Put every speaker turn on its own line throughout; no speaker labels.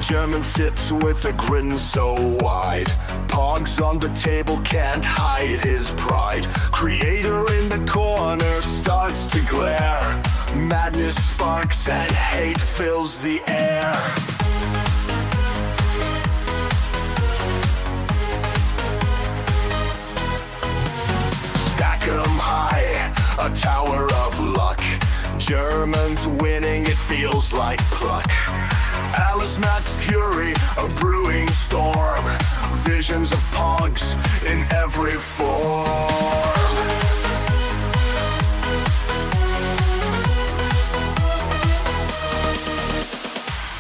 German sips with a grin so wide. Pogs on the table can't hide his pride. Creator in the corner starts to glare. Madness sparks and hate fills the air. Stack 'em high, a tower of luck. Germans winning, it feels like pluck. Alice Matt's fury, a brewing storm. Visions of pogs in every form.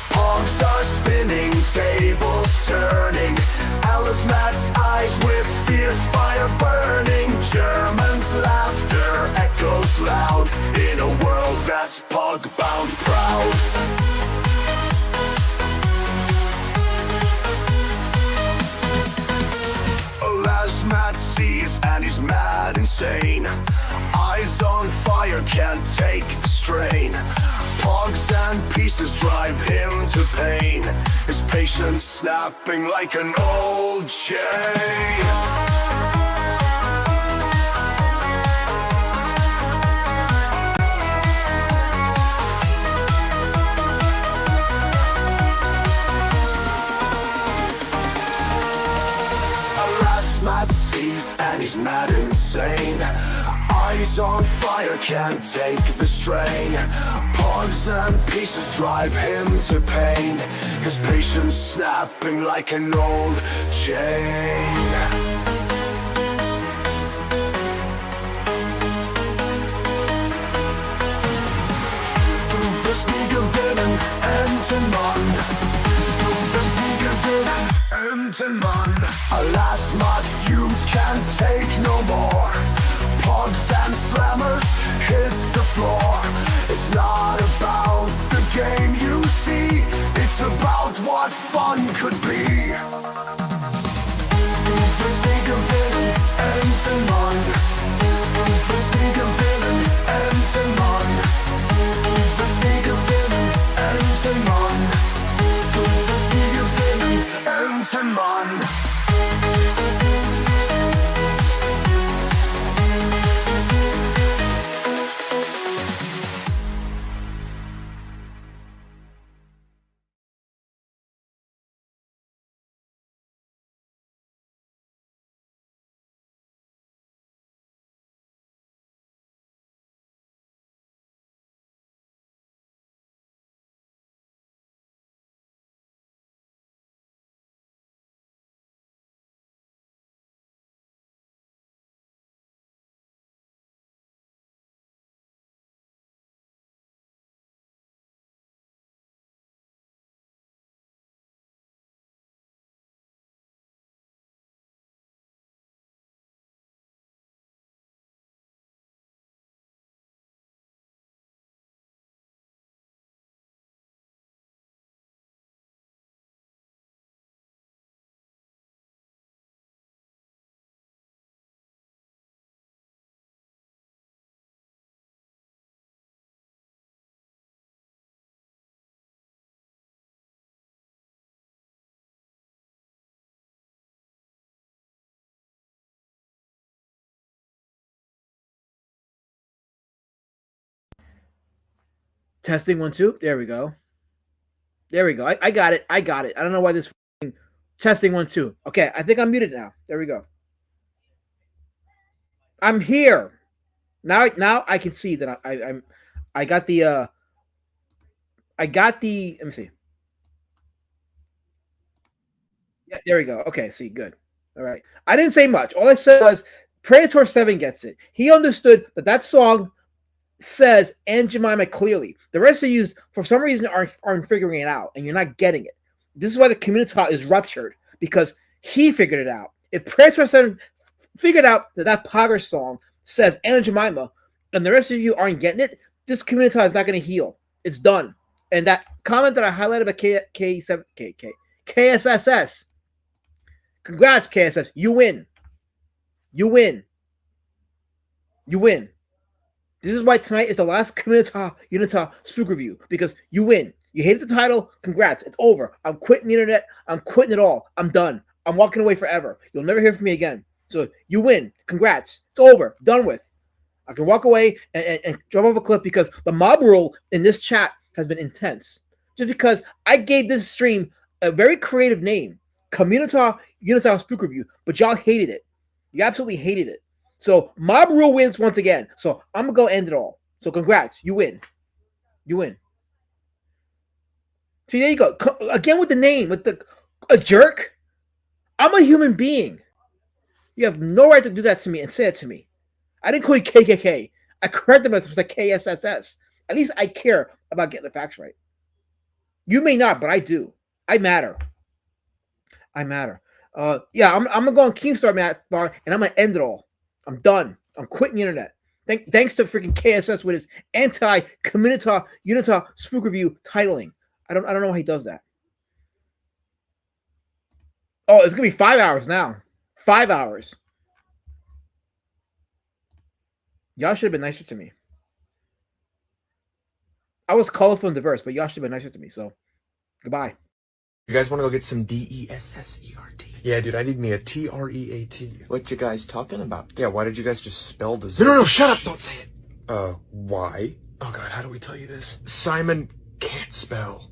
Pogs are spinning, tables turning. Alice Matt's eyes with fierce fire burning. Germans' laughter echoes loud in a world that's pog-bound proud. Matt sees and he's mad insane. Eyes on fire, can't take the strain. Pogs and pieces drive him to pain. His patience snapping like an old chain. And he's mad insane. Eyes on fire, can't take the strain. Pogs and pieces drive him to pain. His patience snapping like an old chain. Das nie gewinnen, enden Mann. Das nie gewinnen, enden Mann. Alas, mud fumes can't take no more. Pogs and slammers hit the floor. It's not about the game you see. It's about what fun could be. Das nie gewinnen, enden Mann. Das nie gewinnen, enden Mann. Das nie gewinnen, enden Mann. Das nie gewinnen, enden Mann.
Testing 1 2. There we go. There we go. I got it. I got it. I don't know why this testing 1 2. Okay, I think I'm muted now. There we go. I'm here. Now I can see that I got the let me see. Yeah, there we go. Okay, see, good. All right. I didn't say much. All I said was Predator 7 gets it. He understood that song says Aunt Jemima clearly. The rest of you, for some reason, aren't figuring it out, and you're not getting it. This is why the Communitah is ruptured, because he figured it out. If Predator 7 figured out that Pogger song says Aunt Jemima, and the rest of you aren't getting it, this Communitah is not going to heal. It's done. And that comment that I highlighted about KSSS. Congrats, KSS. You win. You win. You win. This is why tonight is the last Communitah Unitah Spook review, because you win. You hated the title. Congrats. It's over. I'm quitting the internet. I'm quitting it all. I'm done. I'm walking away forever. You'll never hear from me again. So you win. Congrats. It's over. Done with. I can walk away and jump off a cliff because the mob rule in this chat has been intense. Just because I gave this stream a very creative name, Communitah Unitah Spook review, but y'all hated it. You absolutely hated it. So mob rule wins once again. So I'm gonna go end it all. So congrats, you win. You win. See, there you go. Again with the name, with a jerk. I'm a human being. You have no right to do that to me and say it to me. I didn't call you KKK. I corrected myself as KSSS. At least I care about getting the facts right. You may not, but I do. I matter. I matter. Yeah, I'm gonna go on Keemstar bar and I'm gonna end it all. I'm done. I'm quitting the internet. Thanks to freaking KSS with his anti-Communitah Unitah Spook review titling. I don't know why he does that. Oh, it's gonna be 5 hours now. 5 hours. Y'all should have been nicer to me. I was colorful and diverse, but y'all should have been nicer to me. So, goodbye.
You guys want to go get some DESSERT? Yeah, dude, I need me a TREAT.
What you guys talking about?
Yeah, why did you guys just spell dessert?
No, shut up! Don't say it.
Why?
Oh god, how do we tell you this?
Simon can't spell.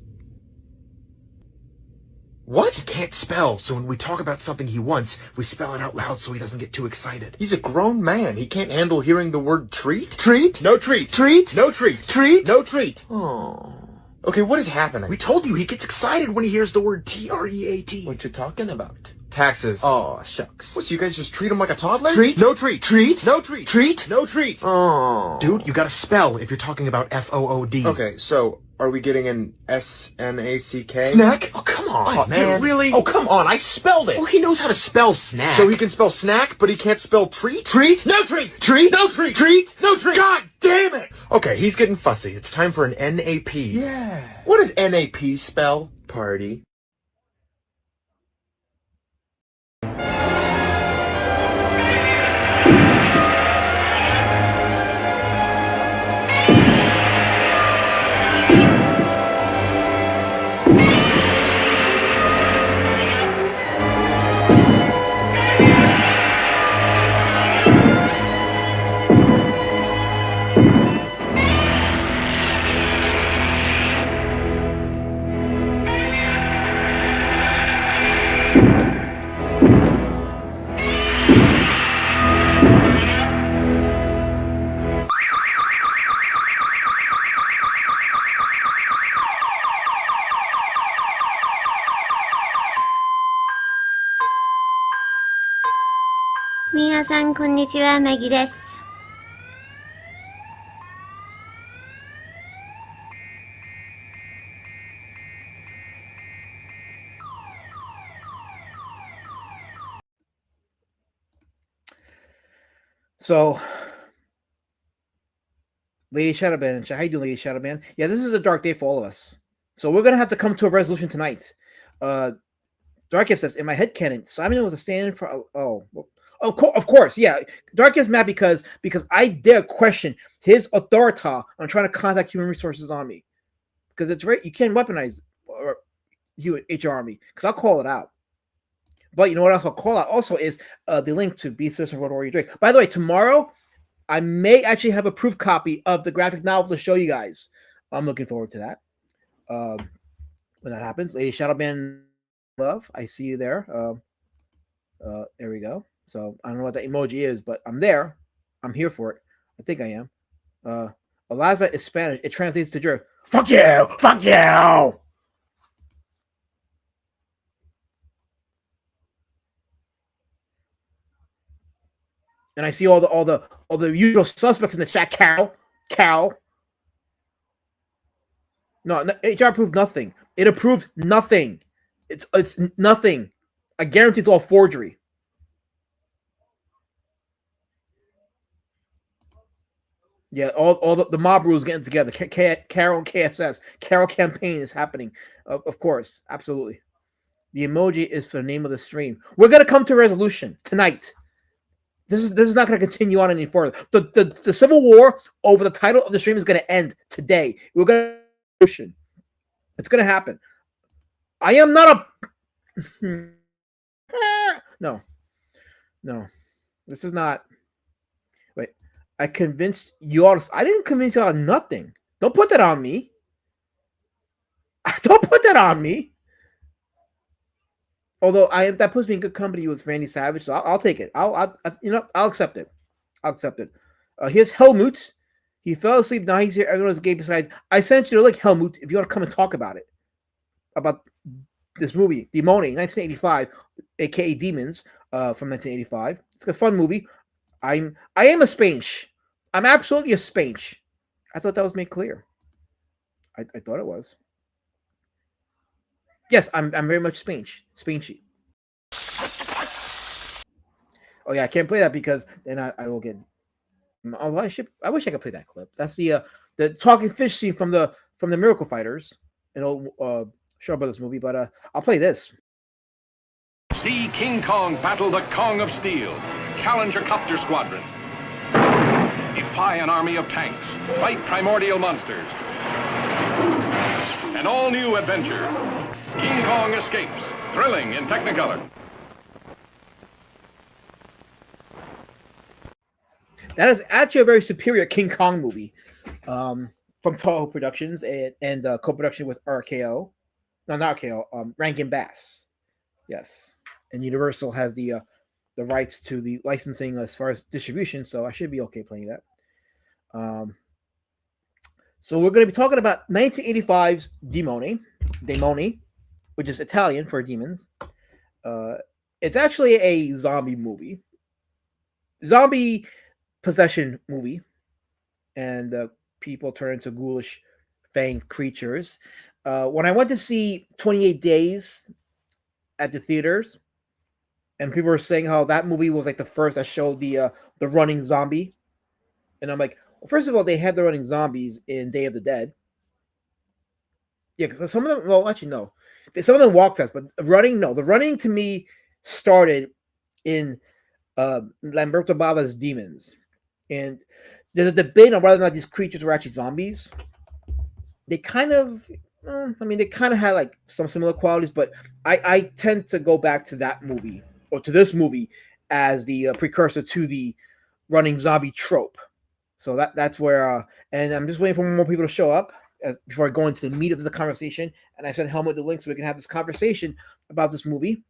What?
He can't spell, so when we talk about something he wants, we spell it out loud so he doesn't get too excited.
He's a grown man. He can't handle hearing the word treat?
Treat?
No treat.
Treat?
No treat.
Treat?
No treat.
Oh.
Okay, what is happening?
We told you he gets excited when he hears the word TREAT.
What you talking about?
Taxes.
Oh, shucks.
What, so you guys just treat him like a toddler?
Treat?
No treat.
Treat?
No treat.
Treat?
No treat.
Oh.
Dude, you gotta spell if you're talking about FOOD.
Okay, so are we getting an SNACK?
Snack?
Oh, come on,
Oh,
man.
dude, really?
Oh, come on, I spelled it.
Well, he knows how to spell snack.
So he can spell snack, but he can't spell treat?
Treat?
No treat.
Treat?
No treat.
Treat?
No treat.
God damn it! Okay, he's getting fussy. It's time for an NAP.
Yeah. What does NAP spell? Party.
皆さんこんにちは、マギです。
So, Lady Shadowban, how you doing, Lady Shadowban? Yeah, this is a dark day for all of us. So we're gonna have to come to a resolution tonight. Dark says, in my headcanon, Simon was a stand-in for of course, yeah. Dark is mad because I dare question his authority on trying to contact human resources on me. Because it's right, you can't weaponize you HR Army, because I'll call it out. But you know what else I'll call out also is the link to Be Citizen World Warrior Drake. By the way, tomorrow I may actually have a proof copy of the graphic novel to show you guys. I'm looking forward to that. When that happens, Lady Shadowban Love, I see you there. There we go. So I don't know what that emoji is, but I'm there. I'm here for it. I think I am. Elizabeth is Spanish. It translates to jerk. Fuck you! Fuck you! And I see all the usual suspects in the chat. Cal. No, HR approved nothing. It approved nothing. It's nothing. I guarantee it's all forgery. Yeah, all the mob rules getting together. Carol KSS, Carol campaign is happening. Of course, absolutely. The emoji is for the name of the stream. We're gonna come to a resolution tonight. This is not going to continue on any further. The civil war over the title of the stream is going to end today. We're going to resolution. It's going to happen. I am not a no. This is not. Wait, I convinced you all. I didn't convince you all nothing. Don't put that on me. Don't put that on me. Although that puts me in good company with Randy Savage, so I'll take it. I'll accept it. I'll accept it. Here's Helmut. He fell asleep. Now he's here. Everyone is gay besides. I sent you to Helmut if you want to come and talk about it, about this movie, Demoni, 1985, aka Demons, from 1985. It's a fun movie. I am a Spanch. I'm absolutely a Spanch. I thought that was made clear. I thought it was. Yes, I'm very much Spanchy. Oh yeah, I can't play that because then I will get. Although I wish I could play that clip. That's the talking fish scene from the Miracle Fighters, an old Shaw Brothers movie. But I'll play this.
See King Kong battle the Kong of Steel. Challenge a copter squadron. Defy an army of tanks. Fight primordial monsters. An all-new adventure. King Kong escapes. Thrilling in Technicolor.
That is actually a very superior King Kong movie, from Toho Productions and co-production with RKO. No, not RKO. Rankin Bass. Yes, and Universal has the rights to the licensing as far as distribution, so I should be okay playing that. So we're going to be talking about 1985's Demoni, which is Italian for demons. It's actually a zombie movie. Zombie possession movie, and people turn into ghoulish fanged creatures. When I went to see 28 Days at the theaters, and people were saying how that movie was like the first that showed the running zombie, and I'm like, well, first of all, they had the running zombies in Day of the Dead. Yeah, because some of them, well, actually no, some of them walk fast, but running, no. The running to me started in Lamberto Bava's Demons. And there's a debate on whether or not these creatures were actually zombies. They kind of, they kind of had like some similar qualities, but I tend to go back to that movie or to this movie as the precursor to the running zombie trope. So that's where, and I'm just waiting for more people to show up before I go into the meat of the conversation. And I sent Helmut the link so we can have this conversation about this movie.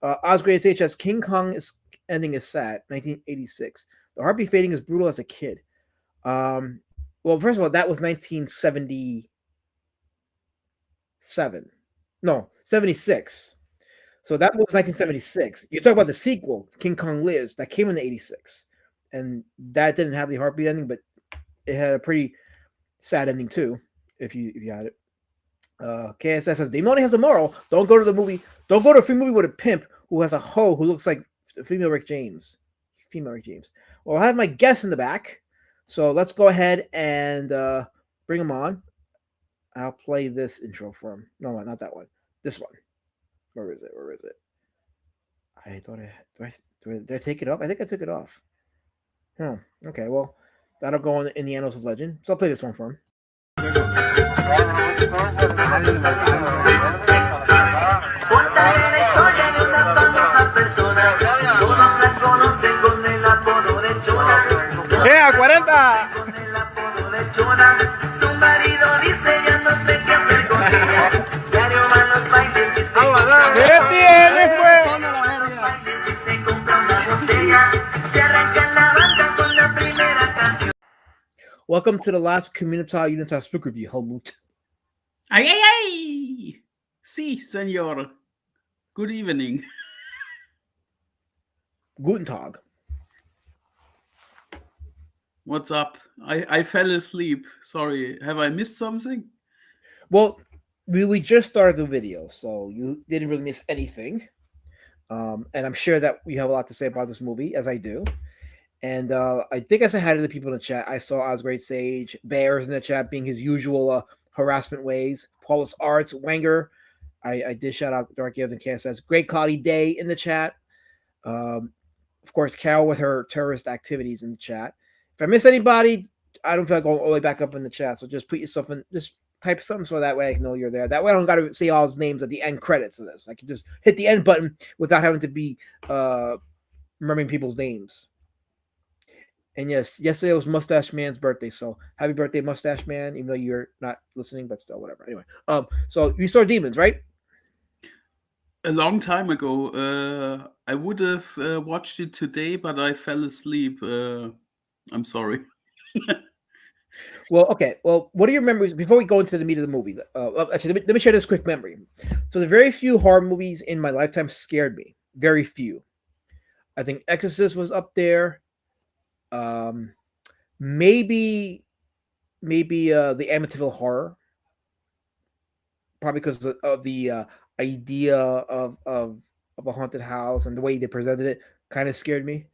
Osgrade HS King Kong ending is sad, 1986. The heartbeat fading is brutal as a kid. Well, first of all, that was 1977. No, 76. So that was 1976. You talk about the sequel, King Kong Lives, that came in 86. And that didn't have the heartbeat ending, but it had a pretty sad ending too, if you had it. KSS says Demoni has a moral. Don't go to the movie. Don't go to a free movie with a pimp who has a hoe who looks like female Rick James. Well, I have my guest in the back, so let's go ahead and bring him on. I'll play this intro for him. No, not that one. This one. Where is it? I thought did I take it off? I think I took it off. Oh, okay. Well, that'll go in the annals of legend. So I'll play this one for him.
¡A 40! ¿Qué tienes, pues?
Welcome to the last Unitah Spook review, Helmut.
Ay, ay, ay! Si, senor. Good evening.
Guten Tag.
What's up? I fell asleep. Sorry. Have I missed something?
Well, we just started the video, so you didn't really miss anything. And I'm sure that we have a lot to say about this movie, as I do. And I think I said hi to the people in the chat. I saw Osgreat Sage, Bears in the chat being his usual harassment ways. Paulus Arts, Wenger. I did shout out Dark Gift and Cass says, great cloudy day in the chat. Of course, Carol with her terrorist activities in the chat. If I miss anybody, I don't feel like going all the way back up in the chat. So just put yourself in, just type something so that way I can know you're there. That way I don't got to see all his names at the end credits of this. I can just hit the end button without having to be remembering people's names. And yes, yesterday was Mustache Man's birthday, so happy birthday, Mustache Man! Even though you're not listening, but still, whatever. Anyway, so you saw Demons, right?
A long time ago. I would have watched it today, but I fell asleep. I'm sorry.
Well, okay. Well, what are your memories before we go into the meat of the movie? Actually, let me share this quick memory. So, the very few horror movies in my lifetime scared me. Very few. I think Exorcist was up there. Maybe the Amityville Horror, probably because of the idea of a haunted house and the way they presented it kind of scared me.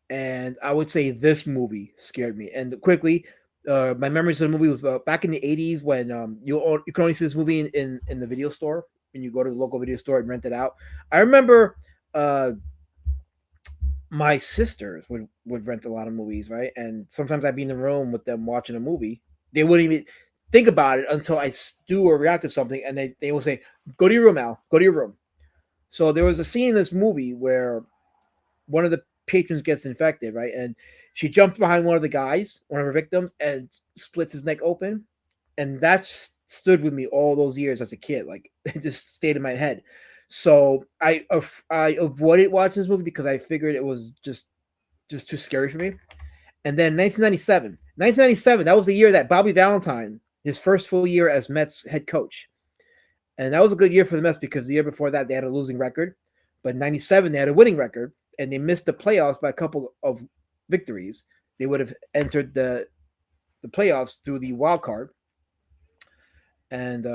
And I would say this movie scared me. And quickly, my memories of the movie was back in the 80s when you can only see this movie in the video store when you go to the local video store and rent it out. I remember my sisters would rent a lot of movies, right? And sometimes I'd be in the room with them watching a movie. They wouldn't even think about it until I do or react to something, and they will say, "Go to your room, Al. Go to your room." So there was a scene in this movie where one of the patrons gets infected, right? And she jumps behind one of the guys, one of her victims, and splits his neck open. And that stood with me all those years as a kid. Like it just stayed in my head. So I avoided watching this movie because I figured it was just too scary for me. And then 1997, that was the year that Bobby Valentine, his first full year as Mets head coach. And that was a good year for the Mets because the year before that they had a losing record. But in 97, they had a winning record, and they missed the playoffs by a couple of victories. They would have entered the playoffs through the wild card. And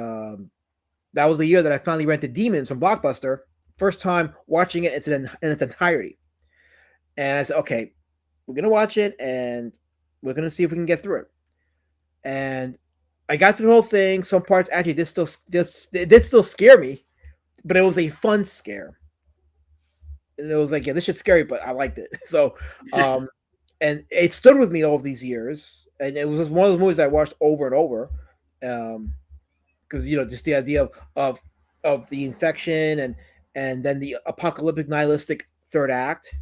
that was the year that I finally rented Demons from Blockbuster. First time watching it in its entirety. And I said, okay, we're going to watch it, and we're going to see if we can get through it. And I got through the whole thing. Some parts actually did still scare me, but it was a fun scare. And it was like, yeah, this shit's scary, but I liked it. So, and it stood with me all of these years. And it was just one of those movies I watched over and over. Because, just the idea of the infection and then the apocalyptic nihilistic third act.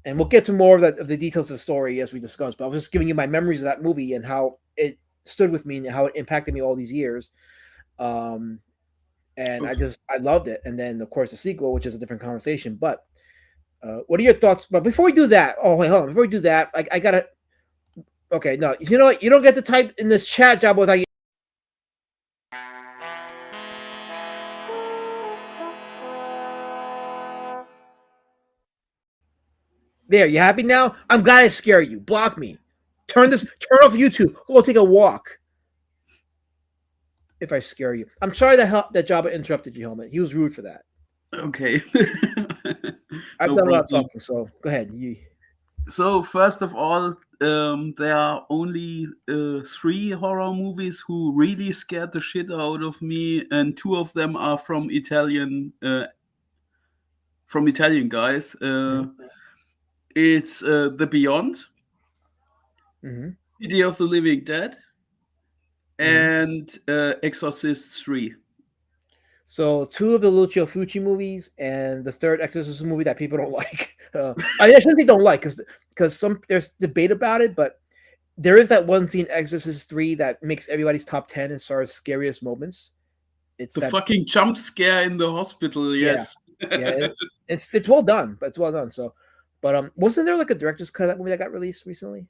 And we'll get to more of the details of the story as we discuss. But I was just giving you my memories of that movie and how it stood with me and how it impacted me all these years. And I loved it. And then, of course, the sequel, which is a different conversation. But what are your thoughts? But before we do that, wait, hold on. Before we do that, I got to. Okay, no, you know what? You don't get to type in this chat job without you. There, you happy now? I'm glad I scare you. Block me. Turn off YouTube. Go take a walk. If I scare you. I'm sorry that Jabba interrupted you, Helmet. He was rude for that.
Okay.
I've done a lot of talking, so go ahead.
So, first of all, there are only 3 horror movies who really scared the shit out of me, and 2 of them are from Italian guys. It's The Beyond, City of the Living Dead, and Exorcist 3. So 2 of the Lucio Fulci movies and the third Exorcist movie that people don't like. I shouldn't say don't like because there's debate about it, but there is that one scene, Exorcist 3, that makes everybody's top 10 as far as scariest moments. It's the fucking jump scare in the hospital. Yes.
Yeah, it's well done, but it's well done. So. But wasn't there like a director's cut of that movie that got released recently?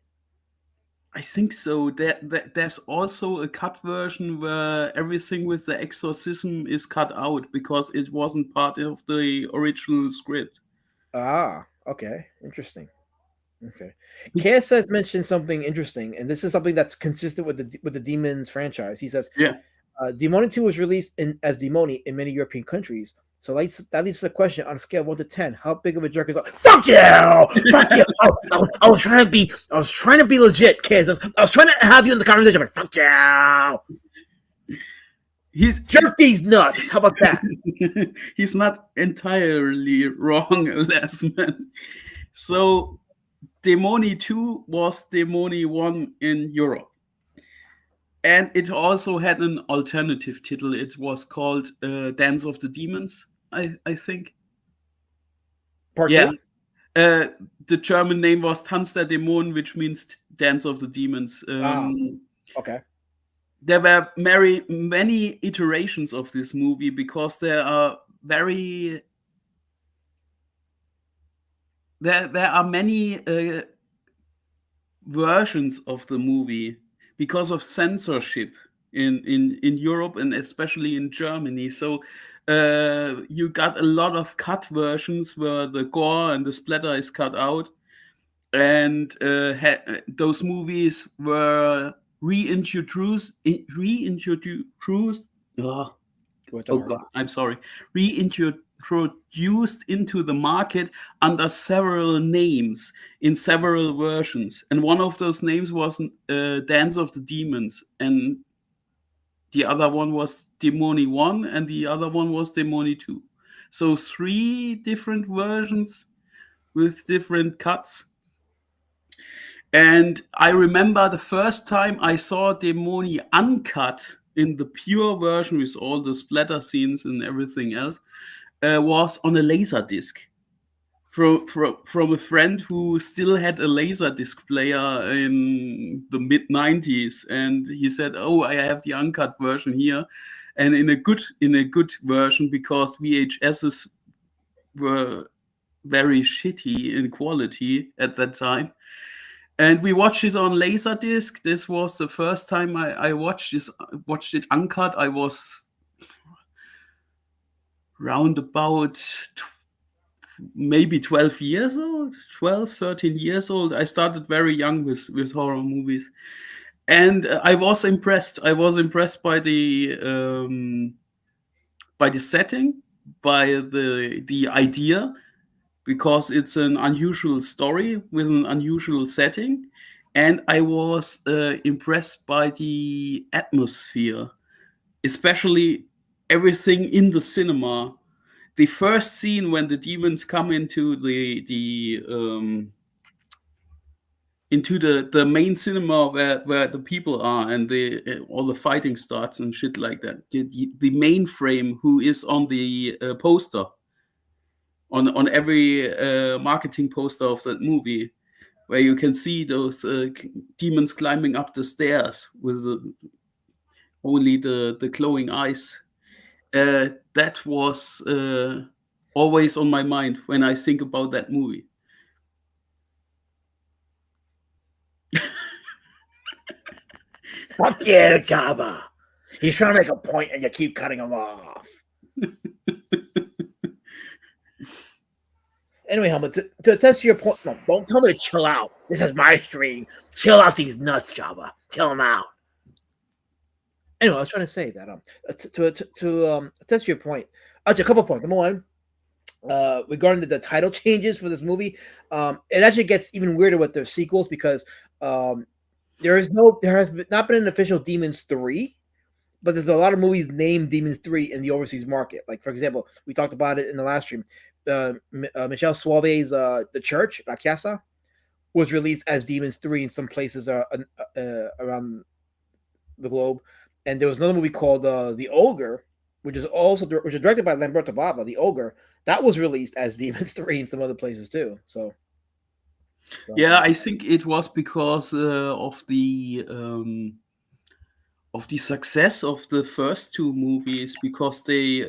I think so. There's also a cut version where everything with the exorcism is cut out because it wasn't part of the original script. Ah, okay. Interesting. Okay. Cass has mentioned something interesting, and this is something that's consistent with the Demons franchise. He says, Demoni 2 was released as Demoni in many European countries, So that leads to the question: on a scale of 1 to 10, how big of a jerk is? Fuck you! Fuck you! I was trying to be legit, kids. I was trying to have you in the conversation. I'm like, fuck you!
He's
jerk these nuts. How about that?
He's not entirely wrong, Les man. So, Demoni 2 was Demoni 1 in Europe. And it also had an alternative title. It was called Dance of the Demons, I think.
Part 2?
The German name was Tanz der Dämonen, which means Dance of the Demons.
Okay.
There were many iterations of this movie because there are many versions of the movie because of censorship in Europe and especially in Germany. So you got a lot of cut versions where the gore and the splatter is cut out, and those movies were reintroduced. Reintroduced into the market under several names in several versions, and one of those names was Dance of the Demons, and the other one was Demoni 1, and the other one was Demoni 2. So 3 different versions with different cuts. And I remember the first time I saw Demoni uncut in the pure version with all the splatter scenes and everything else was on a Laserdisc from a friend who still had a Laserdisc player in the mid-90s, and he said, "Oh, I have the uncut version here," and in a good version, because VHSs were very shitty in quality at that time. And we watched it on Laserdisc. This was the first time I watched it uncut. I was round about maybe 12 years old, 12, 13 years old. I started very young with horror movies. And I was impressed. I was impressed by the setting, by the idea, because it's an unusual story with an unusual setting. And I was impressed by the atmosphere, especially everything in the cinema. The first scene when the demons come into the main cinema where the people are, and all the fighting starts and shit like that. The mainframe who is on the poster, on every marketing poster of that movie, where you can see those demons climbing up the stairs with only the glowing eyes. That was always on my mind when I think about that movie.
Fuck you, Jabba. He's trying to make a point and you keep cutting him off. Anyway, Helmut, to attest to your point, no, don't tell me to chill out. This is my stream. Chill out these nuts, Jabba. Chill them out. Anyway, I was trying to say that to attest to your point, actually, a couple of points. Number one, regarding the title changes for this movie, it actually gets even weirder with the sequels because there has not been an official Demons 3, but there's been a lot of movies named Demons 3 in the overseas market. Like, for example, we talked about it in the last stream. Michel Suave's The Church, La Casa, was released as Demons 3 in some places around the globe. And there was another movie called The Ogre, which is directed by Lamberto Bava, The Ogre. That was released as Demons 3 in some other places too. So
yeah, I think it was because of the success of the first 2 movies, because they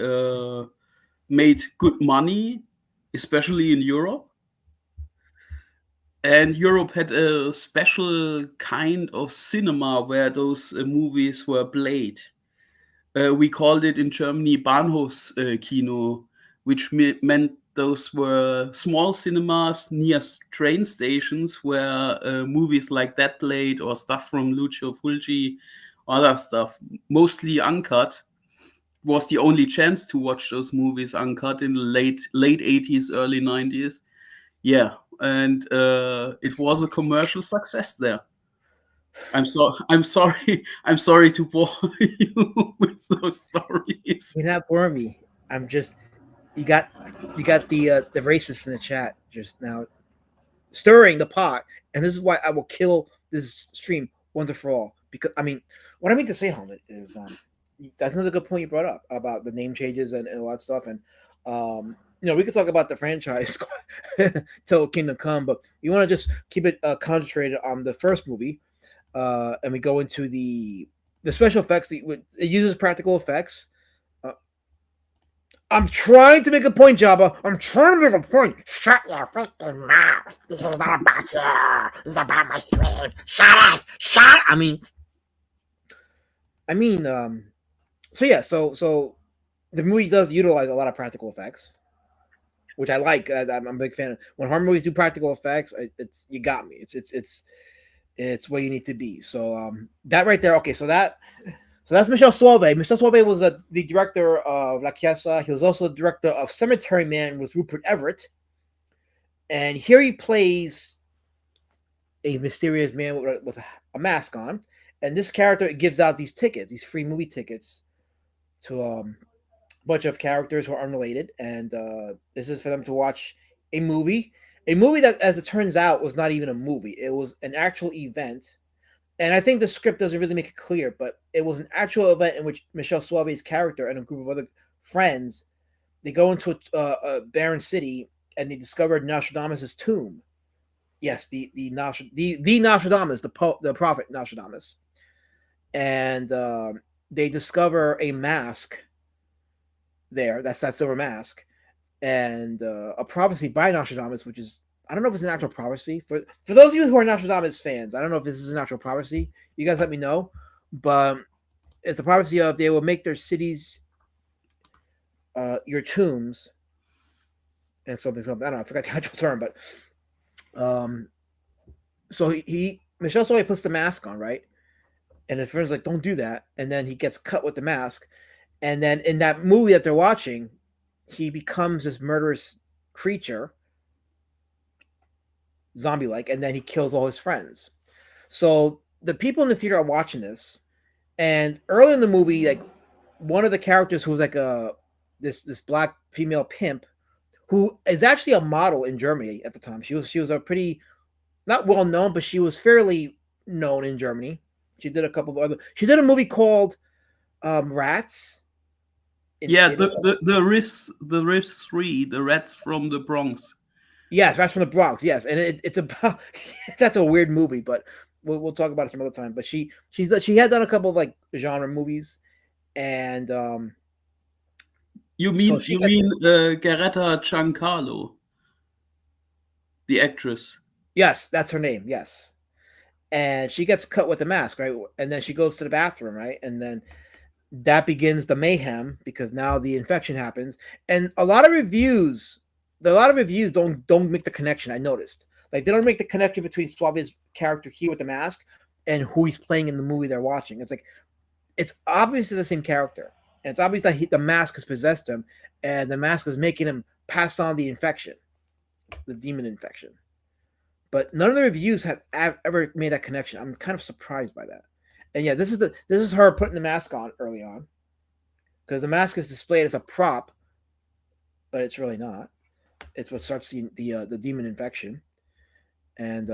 made good money, especially in Europe. And Europe had a special kind of cinema where those movies were played. We called it in Germany Bahnhofskino, which meant those were small cinemas near train stations where movies like that played, or stuff from Lucio Fulci, other stuff, mostly uncut. was the only chance to watch those movies uncut in the late 80s, early 90s. Yeah, and it was a commercial success there. I'm sorry to bore you with those stories.
You're not boring me. I'm just you got the racists in the chat just now stirring the pot, and this is why I will kill this stream once and for all. Because I mean, what I mean to say, Helmet, is that's another good point you brought up about the name changes and all that stuff. And we could talk about the franchise till Kingdom Come, but you want to just keep it concentrated on the first movie, and we go into the special effects. It uses practical effects. I'm trying to make a point, Jabba. I'm trying to make a point.
Shut your freaking mouth. This is not about you. This is about my stream. Shut it. Shut it.
I mean, so the movie does utilize a lot of practical effects, which I like. I'm a big fan of. When horror movies do practical effects, it's you got me. It's where you need to be. So that right there. Okay, so that's Michel Suave. Michel Suave was the director of La Chiesa. He was also the director of Cemetery Man with Rupert Everett. And here he plays a mysterious man with a mask on. And this character gives out these tickets, these free movie tickets, to a bunch of characters who are unrelated. And this is for them to watch a movie that, as it turns out, was not even a movie. It was an actual event. And I think the script doesn't really make it clear, but it was an actual event in which Michel Suave's character and a group of other friends, they go into a barren city and they discovered Nostradamus' tomb. Yes, the Nostradamus, the prophet Nostradamus. And they discover a mask there. That's that silver mask. And a prophecy by Nostradamus, which is, I don't know if it's an actual prophecy. For those of you who are Nostradamus fans, I don't know if this is an actual prophecy. You guys let me know. But it's a prophecy of they will make their cities your tombs. And something. I don't know. I forgot the actual term. But so Michel Soleil puts the mask on, right? And his friend's like, don't do that. And then he gets cut with the mask. And then in that movie that they're watching, he becomes this murderous creature, zombie-like, and then he kills all his friends. So the people in the theater are watching this, and early in the movie, like one of the characters who was like this black female pimp, who is actually a model in Germany at the time. She was a pretty, not well known, but she was fairly known in Germany. She did a movie called Rats.
The Riffs 3, the Rats from the Bronx.
Yes, Rats from the Bronx. Yes, and it's about that's a weird movie, but we'll talk about it some other time. But she had done a couple of like genre movies, and
you mean Greta Giancarlo, the actress?
Yes, that's her name. Yes, and she gets cut with the mask, right? And then she goes to the bathroom, right? And then that begins the mayhem because now the infection happens, and a lot of reviews don't make the connection. I noticed, like, they don't make the connection between Suave's character here with the mask and who he's playing in the movie they're watching. It's like, it's obviously the same character, and it's obvious that the mask has possessed him, and the mask is making him pass on the infection, the demon infection. But none of the reviews have ever made that connection. I'm kind of surprised by that. And yeah, this is her putting the mask on early on, because the mask is displayed as a prop, but it's really not. It's what starts the demon infection, and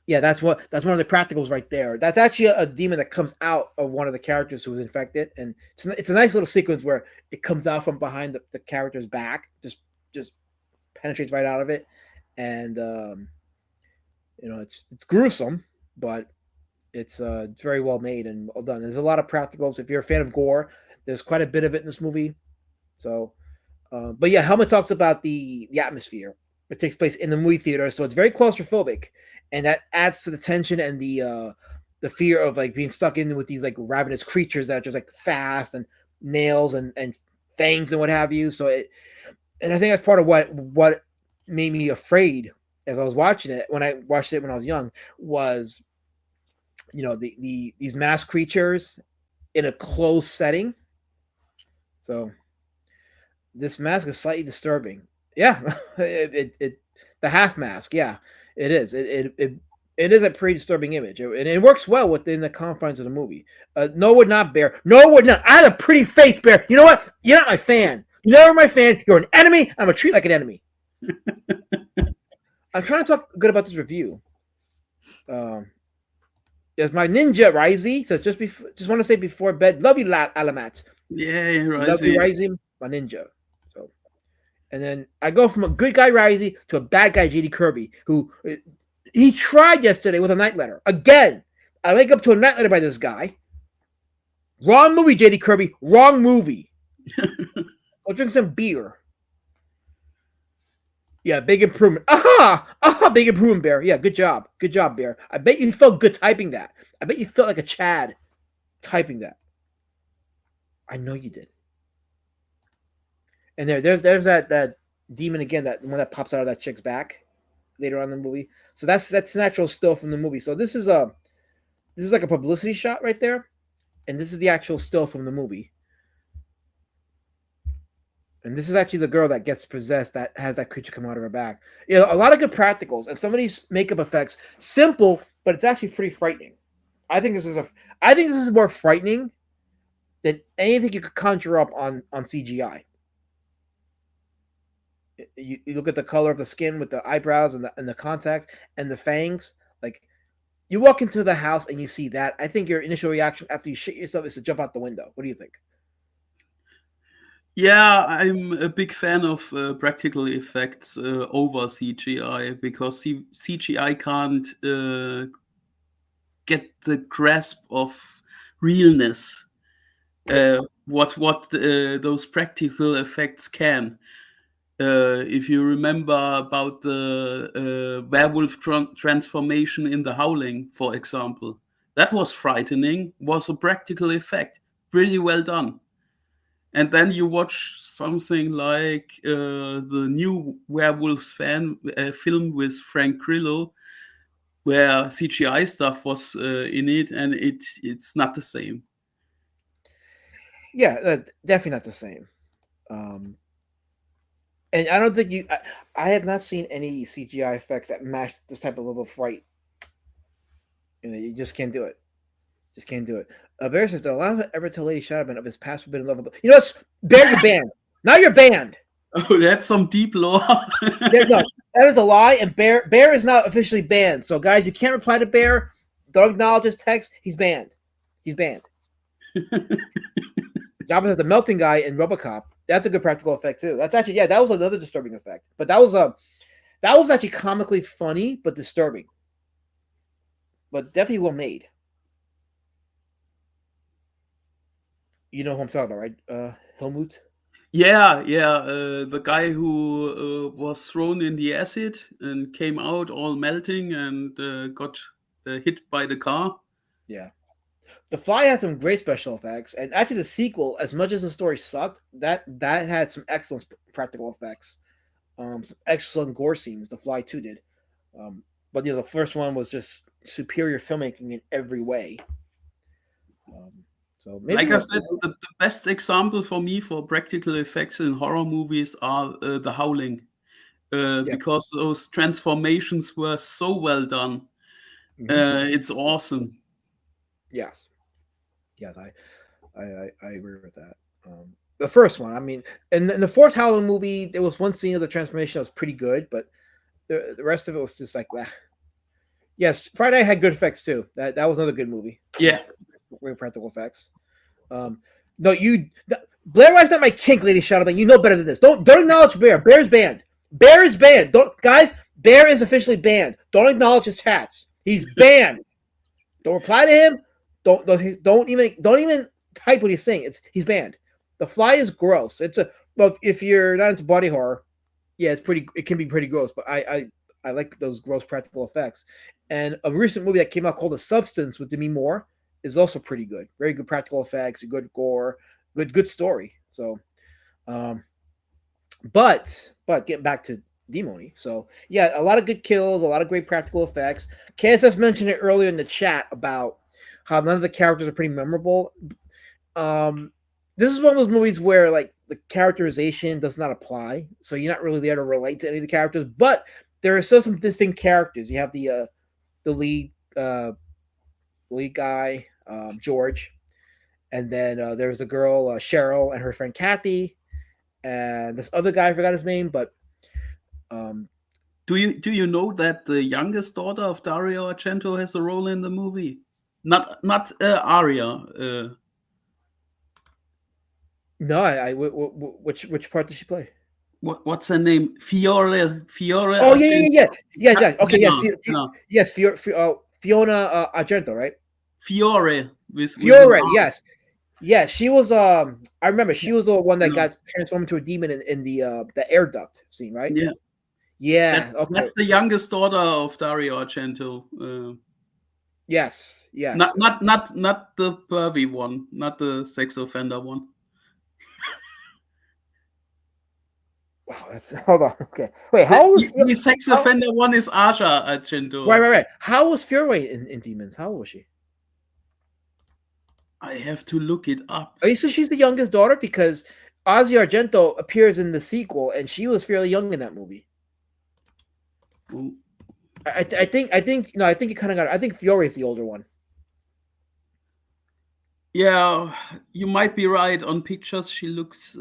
yeah, that's one of the practicals right there. That's actually a demon that comes out of one of the characters who was infected, and it's a nice little sequence where it comes out from behind the character's back, just penetrates right out of it, and it's gruesome, but it's very well made and well done. There's a lot of practicals. If you're a fan of gore, there's quite a bit of it in this movie. So, but yeah, Helmet talks about the atmosphere. It takes place in the movie theater, so it's very claustrophobic, and that adds to the tension and the fear of like being stuck in with these like ravenous creatures that are just like fast and nails and fangs and what have you. So and I think that's part of what made me afraid as I was watching it. When I watched it when I was young, was these masked creatures in a closed setting, So this mask is slightly disturbing. Yeah, the half mask. Yeah, it is. It is a pretty disturbing image, and it works well within the confines of the movie. No would not, Bear. No would not. I have a pretty face, Bear. You know what? You're not my fan. You're never my fan. You're an enemy. I'm gonna treat you like an enemy. I'm trying to talk good about this review. There's my ninja Risey. So just want to say before bed, love you, Alamat.
Yeah, Risey.
Love you, Risey, my ninja. So, and then I go from a good guy Risey to a bad guy JD Kirby, who he tried yesterday with a night letter. Again, I wake up to a night letter by this guy. Wrong movie, JD Kirby. Wrong movie. Go drink some beer. Yeah, big improvement. Aha! Big improvement, Bear. Yeah, good job. Good job, Bear. I bet you felt good typing that. I bet you felt like a Chad typing that. I know you did. And there's that demon again, that one that pops out of that chick's back later on in the movie. So that's an actual still from the movie. So this is like a publicity shot right there, and this is the actual still from the movie. And this is actually the girl that gets possessed, that has that creature come out of her back. You know, a lot of good practicals, and some of these makeup effects, simple, but it's actually pretty frightening. I think this is more frightening than anything you could conjure up on CGI. You look at the color of the skin with the eyebrows and the contacts and the fangs. Like, you walk into the house and you see that. I think your initial reaction after you shit yourself is to jump out the window. What do you think?
Yeah, I'm a big fan of practical effects over CGI, because CGI can't get the grasp of realness. What those practical effects can. If you remember about the werewolf transformation in The Howling, for example, that was frightening, was a practical effect, pretty well done. And then you watch something like the new werewolf film with Frank Grillo, where CGI stuff was in it, and it's not the same.
Yeah, definitely not the same. And I don't think I have not seen any CGI effects that match this type of level of fright. You know, you just can't do it. Just can't do it. Bear says, "A lot of ever tell Lady Shadowman of his past forbidden love." You know what? Bear, you're banned. Now you're banned.
Oh, that's some deep lore.
No, that is a lie, and Bear is not officially banned. So, guys, you can't reply to Bear. Don't acknowledge his text. He's banned. He's banned. Jabba says the melting guy in RoboCop. That's a good practical effect too. That's actually, that was another disturbing effect. But that was actually comically funny but disturbing. But definitely well made. You know who I'm talking about, right? Helmut?
Yeah. The guy who was thrown in the acid and came out all melting and got hit by the car.
Yeah. The Fly had some great special effects, and actually the sequel, as much as the story sucked, that had some excellent practical effects. Some excellent gore scenes. The Fly 2 did. But the first one was just superior filmmaking in every way. So maybe,
like I said, the best example for me for practical effects in horror movies are The Howling, because those transformations were so well done. Mm-hmm. It's awesome.
Yes, I agree with that. The first one, I mean, in the fourth Howling movie, there was one scene of the transformation that was pretty good, but the rest of it was just like, yes, Friday had good effects too. That was another good movie.
Yeah.
Great practical effects. Blair White's not my kink, Lady Shadowman. You know better than this. Don't acknowledge Bear. Bear's banned. Bear is banned. Bear is officially banned. Don't acknowledge his chats. He's banned. Don't reply to him. Don't even type what he's saying. He's banned. The Fly is gross. Well, if you're not into body horror, yeah, it can be pretty gross. But I like those gross practical effects. And a recent movie that came out called The Substance with Demi Moore is also pretty good. Very good practical effects, good gore, good story. So, but getting back to Demoni. So yeah, a lot of good kills, a lot of great practical effects. KSS mentioned it earlier in the chat about how none of the characters are pretty memorable. The this is one of those movies where like the characterization does not apply, so you're not really there to relate to any of the characters. But there are still some distinct characters. You have the lead guy, George, and then there's the girl Cheryl and her friend Kathy, and this other guy I forgot his name, but
do you know that the youngest daughter of Dario Argento has a role in the movie? Not Aria.
No, which part does she play?
What's her name? Fiore.
Oh yeah. Okay, yes, Fiona Argento, right?
Fiore.
Fiore, yes. Yeah, she was. I remember she was the one that got transformed into a demon in the air duct scene, right?
Yeah.
Yeah.
That's the youngest daughter of Dario Argento.
Yes.
Not the pervy one, not the sex offender one.
Wow, hold on. Okay, wait. How was
the sex offender one is Asia Argento?
Right. How was Fiore in Demons? How old was she?
I have to look it up.
Oh, so she's the youngest daughter because Asia Argento appears in the sequel, and she was fairly young in that movie.
Ooh.
I think you kind of got it. I think Fiore is the older one.
Yeah, you might be right. On pictures, she looks. She's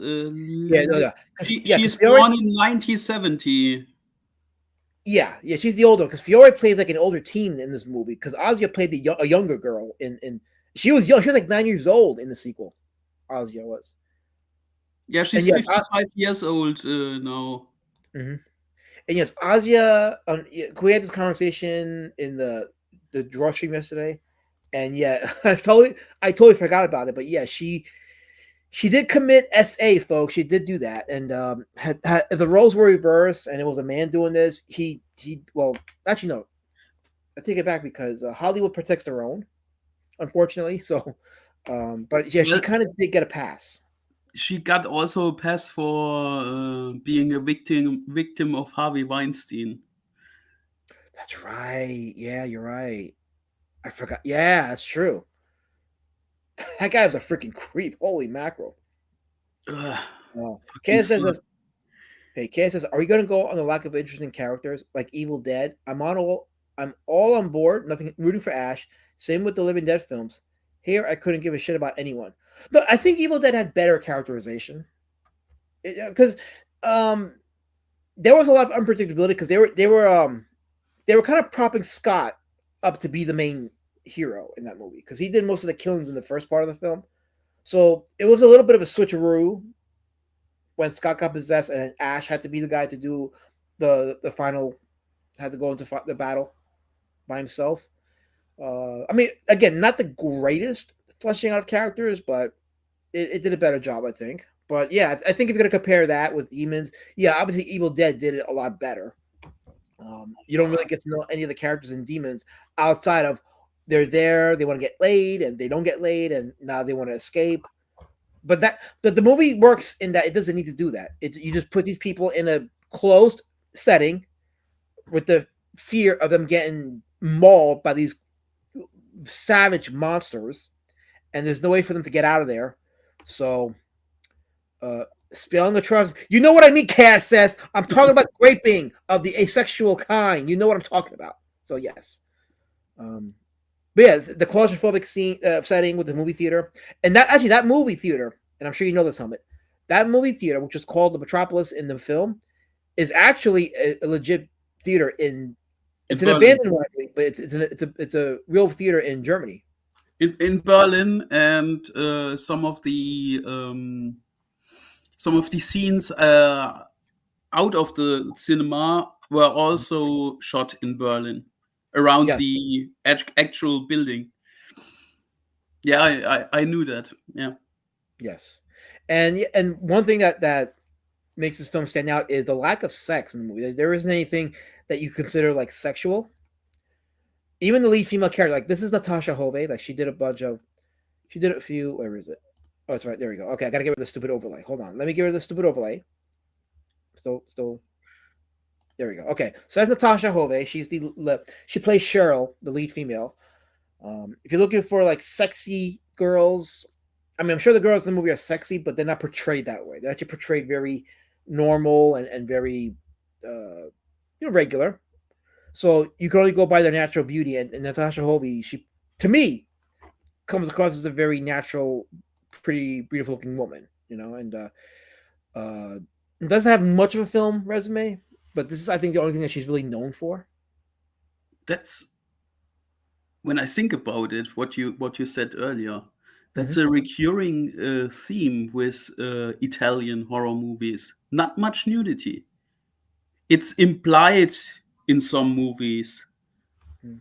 Fiore,
born in 1970.
Yeah, she's the older because Fiore plays like an older teen in this movie. Because Asia played a younger girl in. She was young. She was like 9 years old in the sequel. Asia was.
Yeah, she's 55 years old now.
Mm-hmm. And yes, Asia. We had this conversation in the draw stream yesterday. And yeah, I totally forgot about it. But yeah, she did commit SA, folks. She did do that, and if the roles were reversed and it was a man doing this, well, actually no, I take it back because Hollywood protects their own, unfortunately. So, but yeah, she kind of did get a pass.
She got also a pass for being a victim of Harvey Weinstein.
That's right. Yeah, you're right. I forgot. Yeah, that's true. That guy was a freaking creep. Holy mackerel. Kay says, are we going to go on the lack of interesting characters like Evil Dead? I'm all on board. Nothing rooting for Ash. Same with the Living Dead films. Here, I couldn't give a shit about anyone. No, I think Evil Dead had better characterization because there was a lot of unpredictability because they were kind of propping Scott up to be the main hero in that movie because he did most of the killings in the first part of the film. So it was a little bit of a switcheroo when Scott got possessed and Ash had to be the guy to do the final, had to go into the battle by himself. I mean, again, not the greatest fleshing out of characters, but it did a better job, I think. But yeah, I think if you're going to compare that with Demons, yeah, obviously Evil Dead did it a lot better. You don't really get to know any of the characters in Demons outside of they're there, they want to get laid, and they don't get laid, and now they want to escape. But the movie works in that it doesn't need to do that. You just put these people in a closed setting with the fear of them getting mauled by these savage monsters, and there's no way for them to get out of there. So, spilling the trust. You know what I mean, Cass says. I'm talking about raping of the asexual kind. You know what I'm talking about. So, yes. But yeah, the claustrophobic scene setting with the movie theater. And that movie theater, and I'm sure you know this, Helmet, that movie theater, which is called the Metropolis in the film, is actually a legit theater it's an abandoned one, but it's a real theater in Germany.
In Berlin, and some of the scenes out of the cinema were also shot in Berlin around the actual building. Yeah, I knew that. Yeah.
Yes, and one thing that makes this film stand out is the lack of sex in the movie. There isn't anything that you consider like sexual. Even the lead female character, like this is Natasha Hove, like she did a few. Where is it? Oh, it's right there. We go. Okay, I gotta get rid of the stupid overlay. Hold on, let me get rid of the stupid overlay. Still. There we go. Okay, so that's Natasha Hove. She plays Cheryl, the lead female. If you're looking for like sexy girls, I mean, I'm sure the girls in the movie are sexy, but they're not portrayed that way. They're actually portrayed very normal and very regular. So you can only go by their natural beauty. And Natasha Hovey, she, to me, comes across as a very natural, pretty beautiful looking woman, and doesn't have much of a film resume, but this is, I think, the only thing that she's really known for.
That's when I think about it, what you said earlier. That's a recurring theme with Italian horror movies. Not much nudity. It's implied in some movies,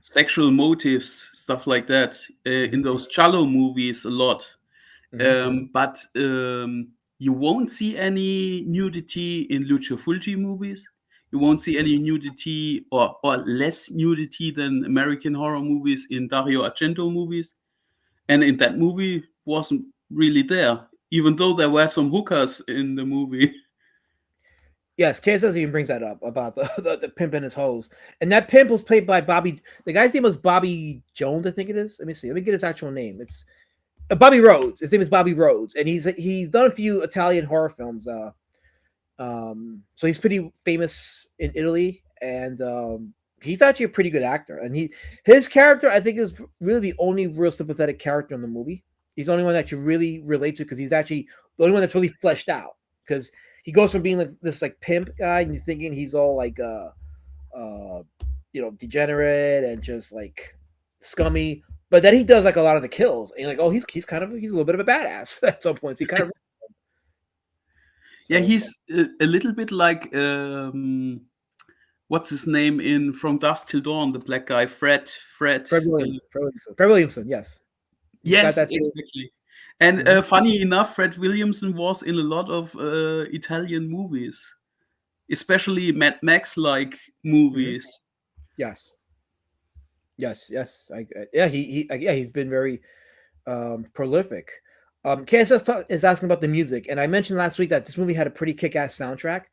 sexual motives, stuff like that. In those giallo movies, a lot. But you won't see any nudity in Lucio Fulci movies. You won't see any nudity or less nudity than American horror movies in Dario Argento movies. And in that movie wasn't really there, even though there were some hookers in the movie.
Yes, KSS even brings that up about the pimp and his hose. And that pimp was played by Bobby. The guy's name was Bobby Jones, I think it is. Let me see. Let me get his actual name. It's Bobby Rhodes. His name is Bobby Rhodes, and he's done a few Italian horror films. So he's pretty famous in Italy, and he's actually a pretty good actor. And his character, I think, is really the only real sympathetic character in the movie. He's the only one that you really relate to because he's actually the only one that's really fleshed out. Because he goes from being like this like pimp guy, and you're thinking he's all like degenerate and just like scummy. But then he does like a lot of the kills, and you're like, oh, he's a little bit of a badass at some points. He kind of
yeah, he's a little bit like what's his name in From Dusk Till Dawn, the black guy, Fred
Williamson, yes.
Yes, exactly. And funny enough, Fred Williamson was in a lot of Italian movies, especially Mad Max-like movies.
Yes. He's been very prolific. KSS is asking about the music, and I mentioned last week that this movie had a pretty kick-ass soundtrack.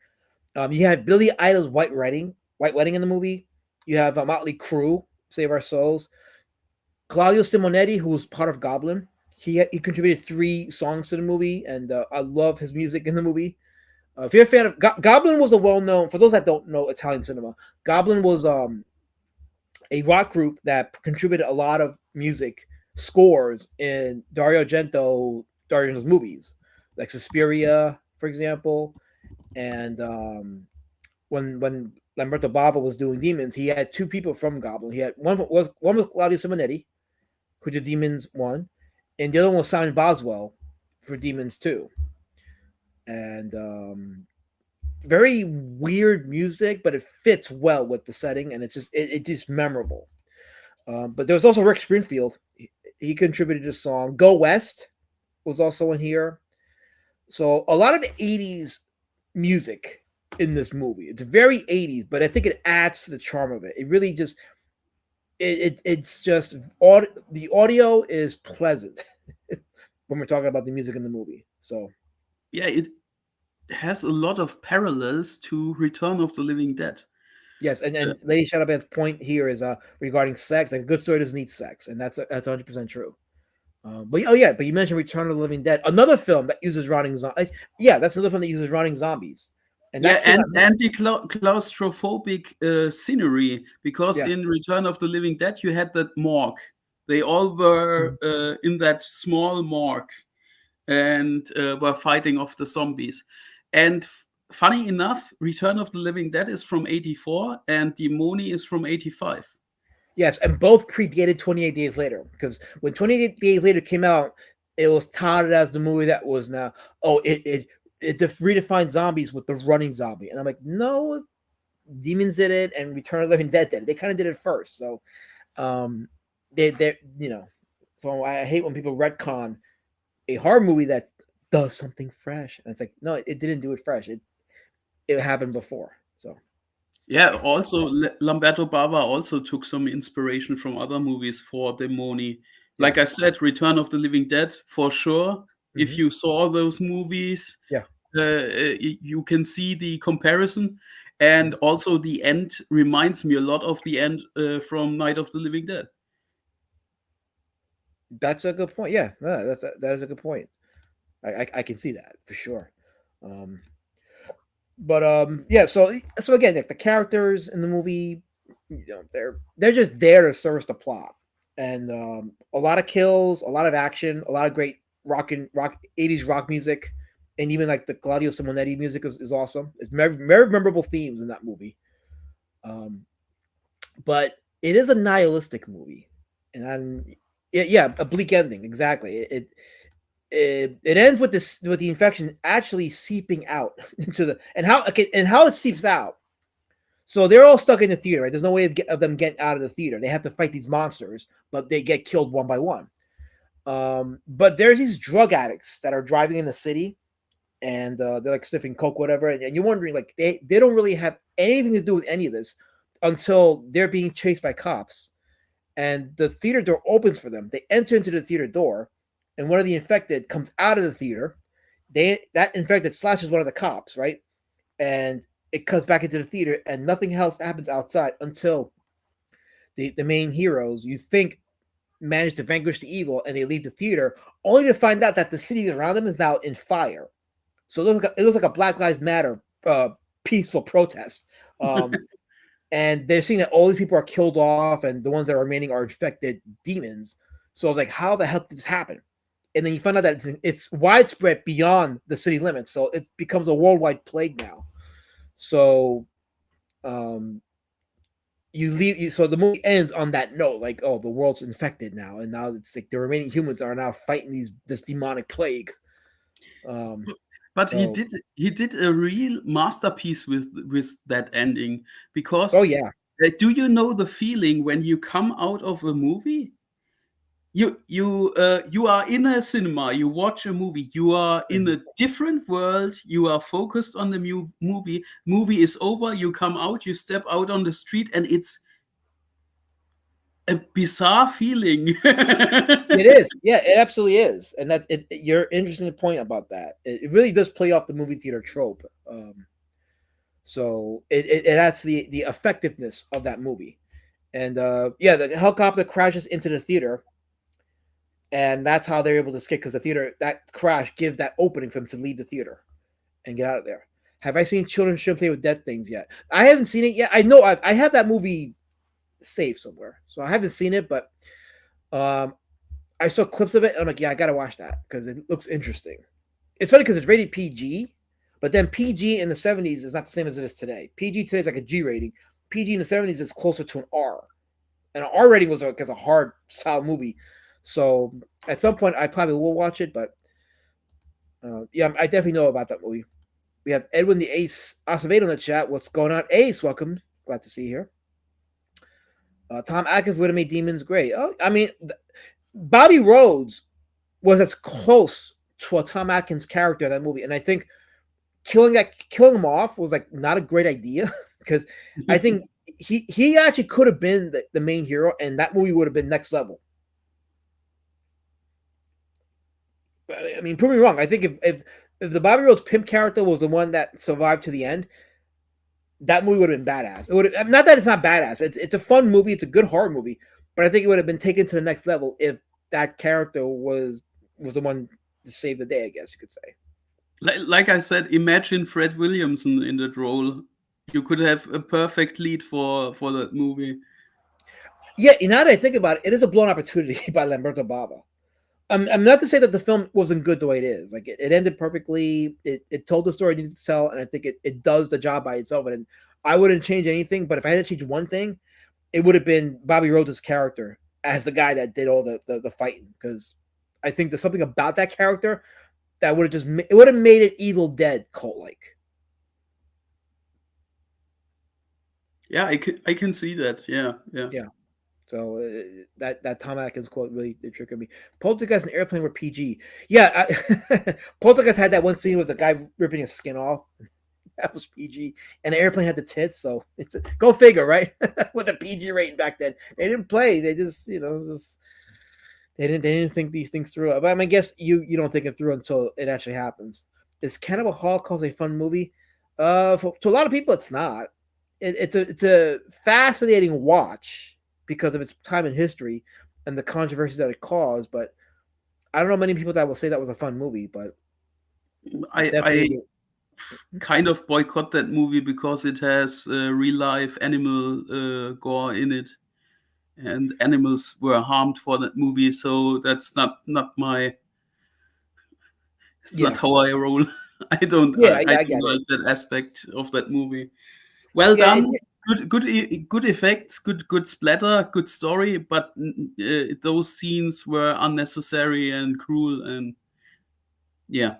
You have Billy Idol's White Wedding in the movie. You have Motley Crue, Save Our Souls. Claudio Simonetti, who was part of Goblin, he contributed 3 songs to the movie, and I love his music in the movie. If you're a fan of Goblin, was a well-known, for those that don't know Italian cinema, Goblin was a rock group that contributed a lot of music scores in Dario Argento's movies, like Suspiria, for example. And when Lamberto Bava was doing Demons, he had 2 people from Goblin. He had one was Claudio Simonetti, who did Demons 1, and the other one was Simon Boswell for Demons 2. And very weird music, but it fits well with the setting, and it's just memorable. But there was also Rick Springfield. He contributed a song. Go West was also in here. So a lot of the 80s music in this movie. It's very 80s, but I think it adds to the charm of it. It really just it's just the audio is pleasant when we're talking about the music in the movie. So
yeah, it has a lot of parallels to Return of the Living Dead.
Yes, and Lady Shadowban's point here is regarding sex. Like a good story doesn't need sex, and that's 100% true. But you mentioned Return of the Living Dead, another film that uses running zombies. That's another film that uses running zombies.
And the claustrophobic scenery, because in Return of the Living Dead you had that morgue. They all were in that small morgue and were fighting off the zombies. And funny enough, Return of the Living Dead is from 84 and Demoni is from 85.
Yes, and both predated 28 Days Later, because when 28 Days Later came out, it was touted as the movie that was now, it redefined zombies with the running zombie. And I'm like, no, Demons did it and Return of the Living Dead did it. They kind of did it first. So so I hate when people retcon a horror movie that does something fresh. And it's like, no, it didn't do it fresh. It happened before. So
yeah, also Lamberto Bava also took some inspiration from other movies for Demoni. Like I said, Return of the Living Dead, for sure. Mm-hmm. If you saw those movies, you can see the comparison. And also the end reminds me a lot of the end from Night of the Living Dead.
That's a good point. Yeah, no, that is a good point. I can see that for sure. Yeah. So again, like the characters in the movie, they're just there to service the plot, and a lot of kills, a lot of action, a lot of great rock 80s rock music, and even like the Claudio Simonetti music is awesome. It's very memorable themes in that movie. But it is a nihilistic movie, and yeah, a bleak ending. Exactly. It ends with the infection actually seeping out into the and how it seeps out. So they're all stuck in the theater. Right? There's no way of them getting out of the theater. They have to fight these monsters, but they get killed one by one. But there's these drug addicts that are driving in the city, and they're like sniffing coke, whatever. And you're wondering, like they don't really have anything to do with any of this until they're being chased by cops, and the theater door opens for them. They enter into the theater door, and one of the infected comes out of the theater. That infected slashes one of the cops, right? And it comes back into the theater, and nothing else happens outside until the main heroes, you think, manage to vanquish the evil, and they leave the theater, only to find out that the city around them is now in fire. So it looks like a Black Lives Matter peaceful protest. And they're seeing that all these people are killed off, and the ones that are remaining are infected demons. So I was like, how the hell did this happen? And then you find out that it's widespread beyond the city limits, so it becomes a worldwide plague now. So, so the movie ends on that note, like, oh, the world's infected now, and now it's like the remaining humans are now fighting this demonic plague.
But so, he did a real masterpiece with that ending, because
oh yeah,
do you know the feeling when you come out of a movie? You are in a cinema, you watch a movie, you are in a different world, you are focused on the movie is over, you come out, you step out on the street, and it's a bizarre feeling.
It is. Yeah, it absolutely is. And that's it. You're interesting point about that. It really does play off the movie theater trope. So it adds the effectiveness of that movie. And yeah, the helicopter crashes into the theater, and that's how they're able to escape, because the theater, that crash gives that opening for them to leave the theater and get out of there. Have I seen Children Shouldn't Play with Dead Things yet? I haven't seen it yet. I know I have that movie saved somewhere, so I haven't seen it, but I saw clips of it, and I'm like, yeah, I gotta watch that because it looks interesting. It's funny because it's rated PG, but then PG in the 70s is not the same as it is today. PG today is like a G rating. PG in the 70s is closer to an R, and an R rating was like a hard style movie. So at some point, I probably will watch it, but yeah, I definitely know about that movie. We have Edwin the Ace Acevedo in the chat. What's going on, Ace? Welcome. Glad to see you here. Tom Atkins would have made Demons great. Oh, I mean, Bobby Rhodes was as close to a Tom Atkins character in that movie, and I think killing him off was like not a great idea, because I think he actually could have been the main hero, and that movie would have been next level. I mean, prove me wrong. I think if the Bobby Rhodes pimp character was the one that survived to the end, that movie would have been badass. It would have, not that it's not badass. It's a fun movie. It's a good horror movie, but I think it would have been taken to the next level if that character was the one to save the day, I guess you could say.
Like I said, imagine Fred Williamson in that role. You could have a perfect lead for that movie.
Yeah, now that I think about it, it is a blown opportunity by Lamberto Bava. I'm not to say that the film wasn't good the way it is. Like it ended perfectly. It told the story it needed to tell, and I think it does the job by itself. And I wouldn't change anything. But if I had to change one thing, it would have been Bobby Rhodes' character as the guy that did all the fighting. Because I think there's something about that character that would have made it Evil Dead cult like.
Yeah, I can see that. Yeah.
So that Tom Atkins quote really did trigger me. Poltergeist and Airplane were PG. Yeah, Poltergeist had that one scene with the guy ripping his skin off. That was PG, and the Airplane had the tits. So it's go figure, right? With a PG rating back then, they didn't play. They just they didn't think these things through. But I mean, I guess you don't think it through until it actually happens. Is Cannibal Holocaust a fun movie? To a lot of people, it's not. It's a fascinating watch because of its time in history, and the controversy that it caused. But I don't know many people that will say that was a fun movie. But
I kind of boycott that movie because it has real life animal gore in it, and animals were harmed for that movie. So that's not my. It's not how I roll. I don't.
Yeah,
I
I
don't
get
like
it.
that aspect of that movie. Well
Yeah,
done. Good effects. Good splatter. Good story. But those scenes were unnecessary and cruel. And yeah.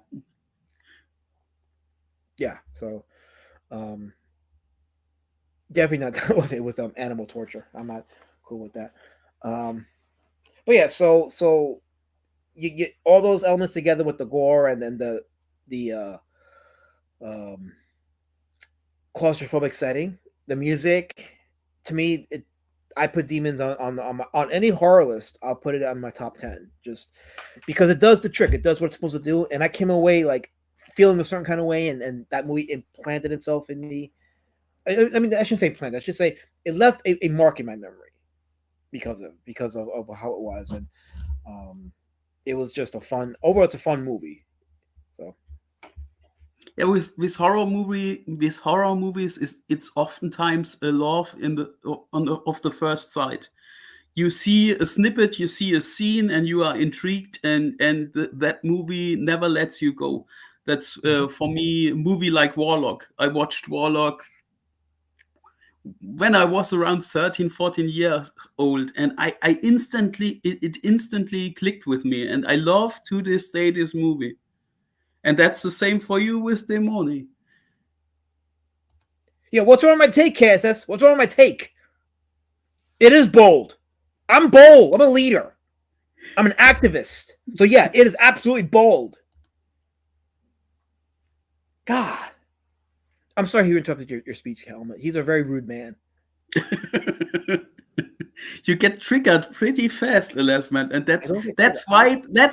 Yeah. So, definitely not done with it with animal torture. I'm not cool with that. But yeah, so you get all those elements together with the gore and then the claustrophobic setting, the music. To me, I put Demons on any horror list. I'll put it on my top 10 just because it does the trick. It does what it's supposed to do, and I came away like feeling a certain kind of way, and that movie implanted itself in me. I mean, I shouldn't say implanted. I should say it left a mark in my memory because of how it was, and it was just a fun. Overall, it's a fun movie. So.
Yeah, with horror movies, it's oftentimes a love of the first sight. You see a snippet, you see a scene, and you are intrigued, and that movie never lets you go. That's for me a movie like Warlock. I watched Warlock when I was around 13, 14 years old, and I instantly it instantly clicked with me, and I love to this day this movie. And that's the same for you with Demoni.
Yeah, what's wrong with my take, Cass? What's wrong with my take? It is bold. I'm bold. I'm a leader. I'm an activist. So yeah, it is absolutely bold. God. I'm sorry he interrupted your speech, Helmet. He's a very rude man.
You get triggered pretty fast, Elasman, and that's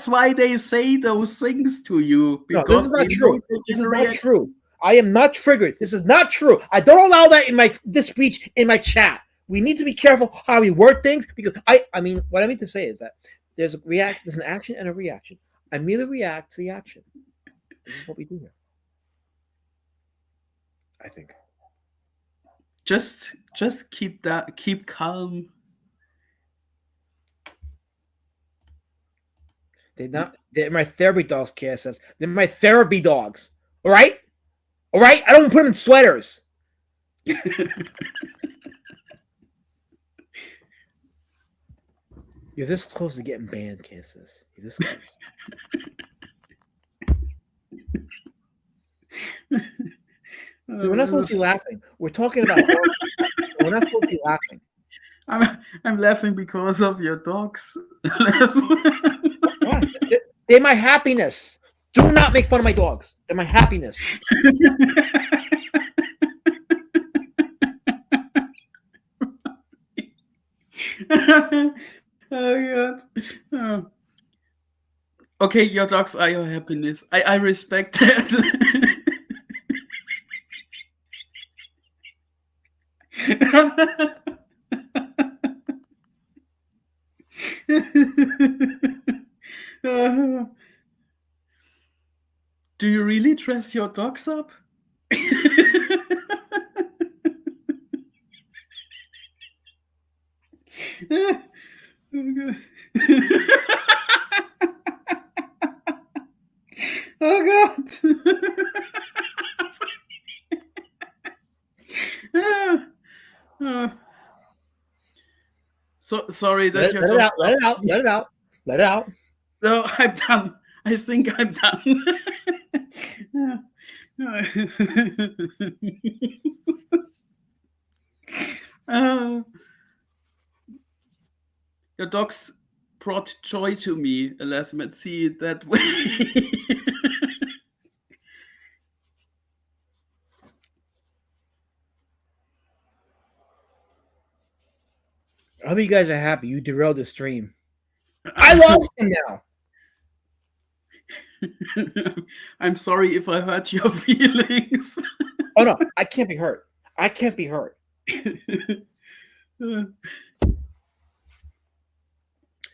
why they say those things to you.
No, this is not true.
This is not
true. I am not triggered. This is not true. I don't allow that in this speech in my chat. We need to be careful how we word things because I mean what I mean to say is that there's an action and a reaction. I merely react to the action. This is what we do here. I think.
Just keep calm.
They're my therapy dogs, Cass says. They're my therapy dogs. All right? All right? I don't put them in sweaters. You're this close to getting banned, Cass says. You're this close. Dude, we're not supposed to be laughing. We're talking about we're not supposed to be laughing.
I'm laughing because of your dogs.
They're my happiness. Do not make fun of my dogs. They're my happiness.
Oh God. Okay, your dogs are your happiness. I respect that. Do you really dress your dogs up? Oh God. So sorry that your dogs
let it out.
No, I'm done. I think I'm done. Your dogs brought joy to me, let's see it that way.
I hope you guys are happy. You derailed the stream. I lost him now.
I'm sorry if I hurt your feelings.
Oh no, I can't be hurt. I can't be hurt.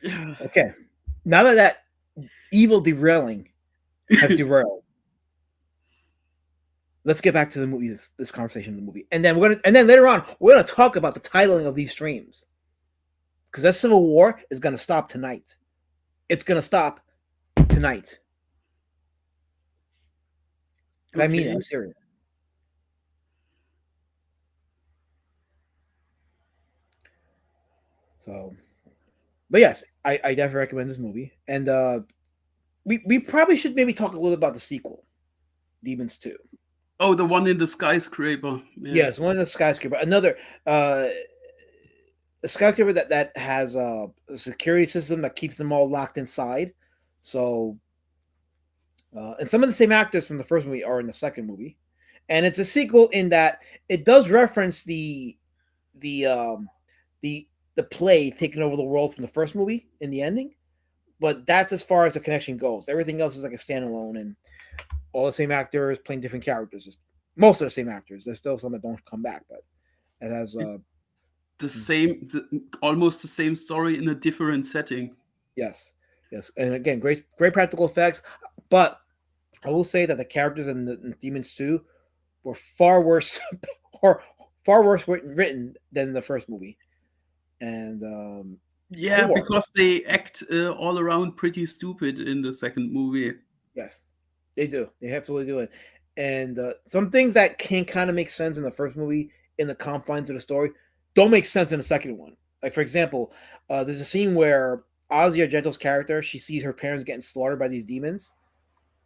Okay, now that evil derailing has derailed, let's get back to the movie. This conversation of the movie, and then later on we're gonna talk about the titling of these streams, because that civil war is gonna stop tonight. It's gonna stop tonight. Okay. I mean it. I'm serious. So, but yes, I definitely recommend this movie, and we probably should maybe talk a little about the sequel, Demons 2.
Oh, the one in the skyscraper. Yeah.
Yes, one in the skyscraper. Another a skyscraper that has a security system that keeps them all locked inside. So, and some of the same actors from the first movie are in the second movie, and it's a sequel in that it does reference the play taking over the world from the first movie in the ending, but that's as far as the connection goes. Everything else is like a standalone, and all the same actors playing different characters. Most of the same actors. There's still some that don't come back, but it has
the same, almost the same story in a different setting.
Yes, and again, great practical effects. But I will say that the characters in Demons 2 were far worse, or far worse written than the first movie. And
because they act all around pretty stupid in the second movie.
Yes, they do. They absolutely do it. And some things that can kind of make sense in the first movie in the confines of the story don't make sense in the second one. Like, for example, there's a scene where Ozzy Argento's character, she sees her parents getting slaughtered by these demons,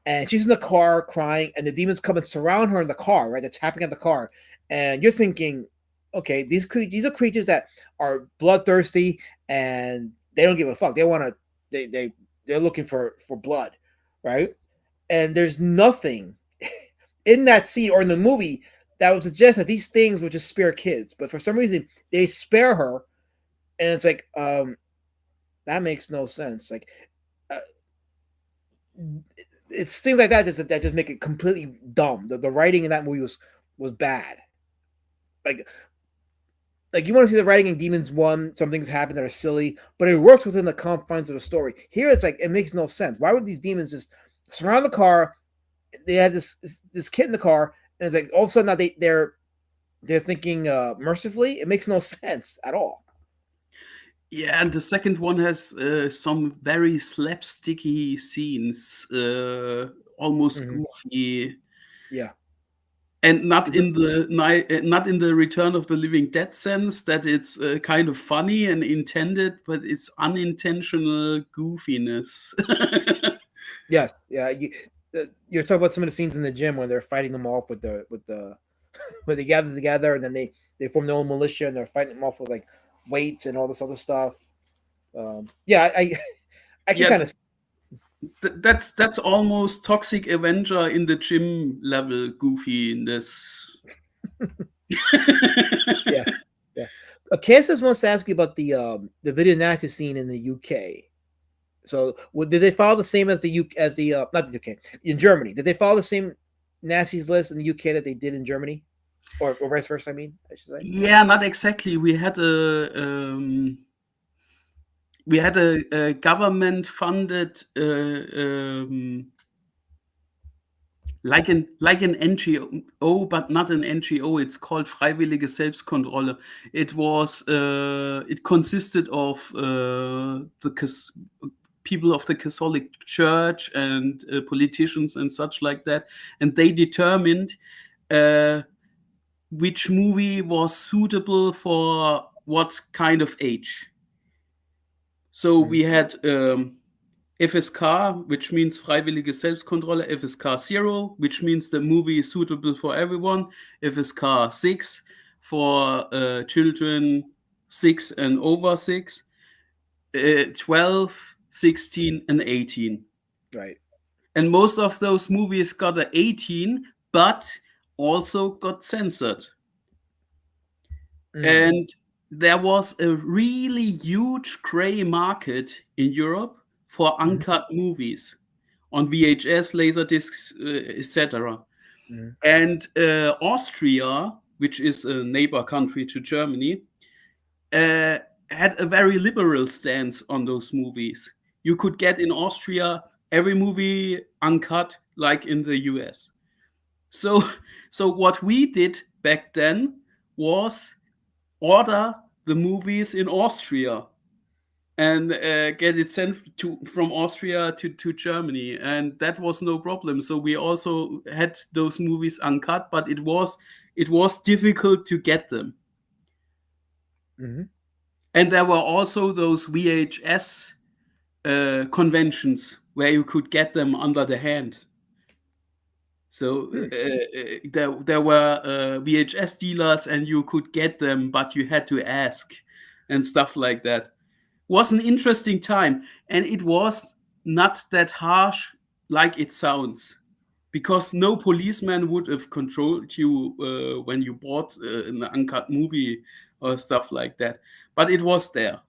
and she's in the car crying, and the demons come and surround her in the car, right? They're tapping at the car, and you're thinking, okay, these are creatures that are bloodthirsty, and they don't give a fuck. They want to, they're looking for blood, right? And there's nothing in that scene or in the movie that would suggest that these things would just spare kids, but for some reason they spare her, and it's like, that makes no sense. Like, it's things like that that just make it completely dumb. The writing in that movie was bad. Like you want to see the writing in Demons 1, some things happen that are silly, but it works within the confines of the story. Here it's like, it makes no sense. Why would these demons just surround the car? They had this kid in the car, and it's like all of a sudden now they're thinking mercifully. It makes no sense at all.
Yeah, and the second one has some very slapsticky scenes, almost goofy.
Yeah,
and not in the Return of the Living Dead sense that it's kind of funny and intended, but it's unintentional goofiness.
Yes, yeah. You're talking about some of the scenes in the gym when they're fighting them off with the when they gather together, and then they form their own militia, and they're fighting them off with like weights and all this other stuff. I can kind of.
That's almost Toxic Avenger in the gym level goofiness.
yeah. Kansas wants to ask you about the video nasty scene in the UK. So, did they follow the same as not the UK, in Germany? Did they follow the same Nazis list in the UK that they did in Germany, or vice versa? I mean, I should say.
Yeah, not exactly. We had a government-funded like an NGO, but not an NGO. It's called Freiwillige Selbstkontrolle. It consisted of people of the Catholic Church and politicians and such like that, and they determined which movie was suitable for what kind of age. So we had FSK, which means Freiwillige Selbstkontrolle, FSK 0, which means the movie is suitable for everyone, FSK 6 for children 6 and over 6, 12, 16, and 18.
Right.
And most of those movies got an 18, but also got censored. And there was a really huge gray market in Europe for uncut movies on VHS, Laserdiscs, etc. And Austria, which is a neighbor country to Germany, had a very liberal stance on those movies. You could get in Austria every movie uncut, like in the US. So what we did back then was order the movies in Austria and get it sent from Austria to Germany, and that was no problem. So we also had those movies uncut, but it was difficult to get them.
Mm-hmm.
And there were also those VHS conventions where you could get them under the hand. So there were VHS dealers, and you could get them, but you had to ask and stuff like that. Was an interesting time, and it was not that harsh like it sounds, because no policeman would have controlled you when you bought an uncut movie or stuff like that. But it was there.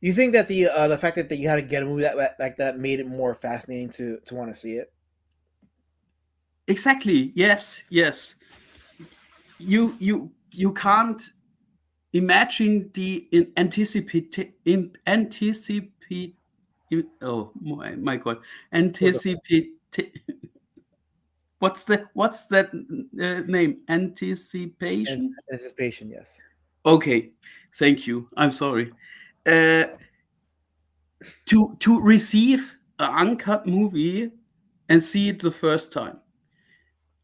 You think that the fact that you had to get a movie that like that made it more fascinating to want to see it?
Exactly. Yes. You can't imagine the oh my god, anticipate. What's that name? Anticipation.
Anticipation. Yes.
Okay, thank you. I'm sorry. To receive an uncut movie and see it the first time.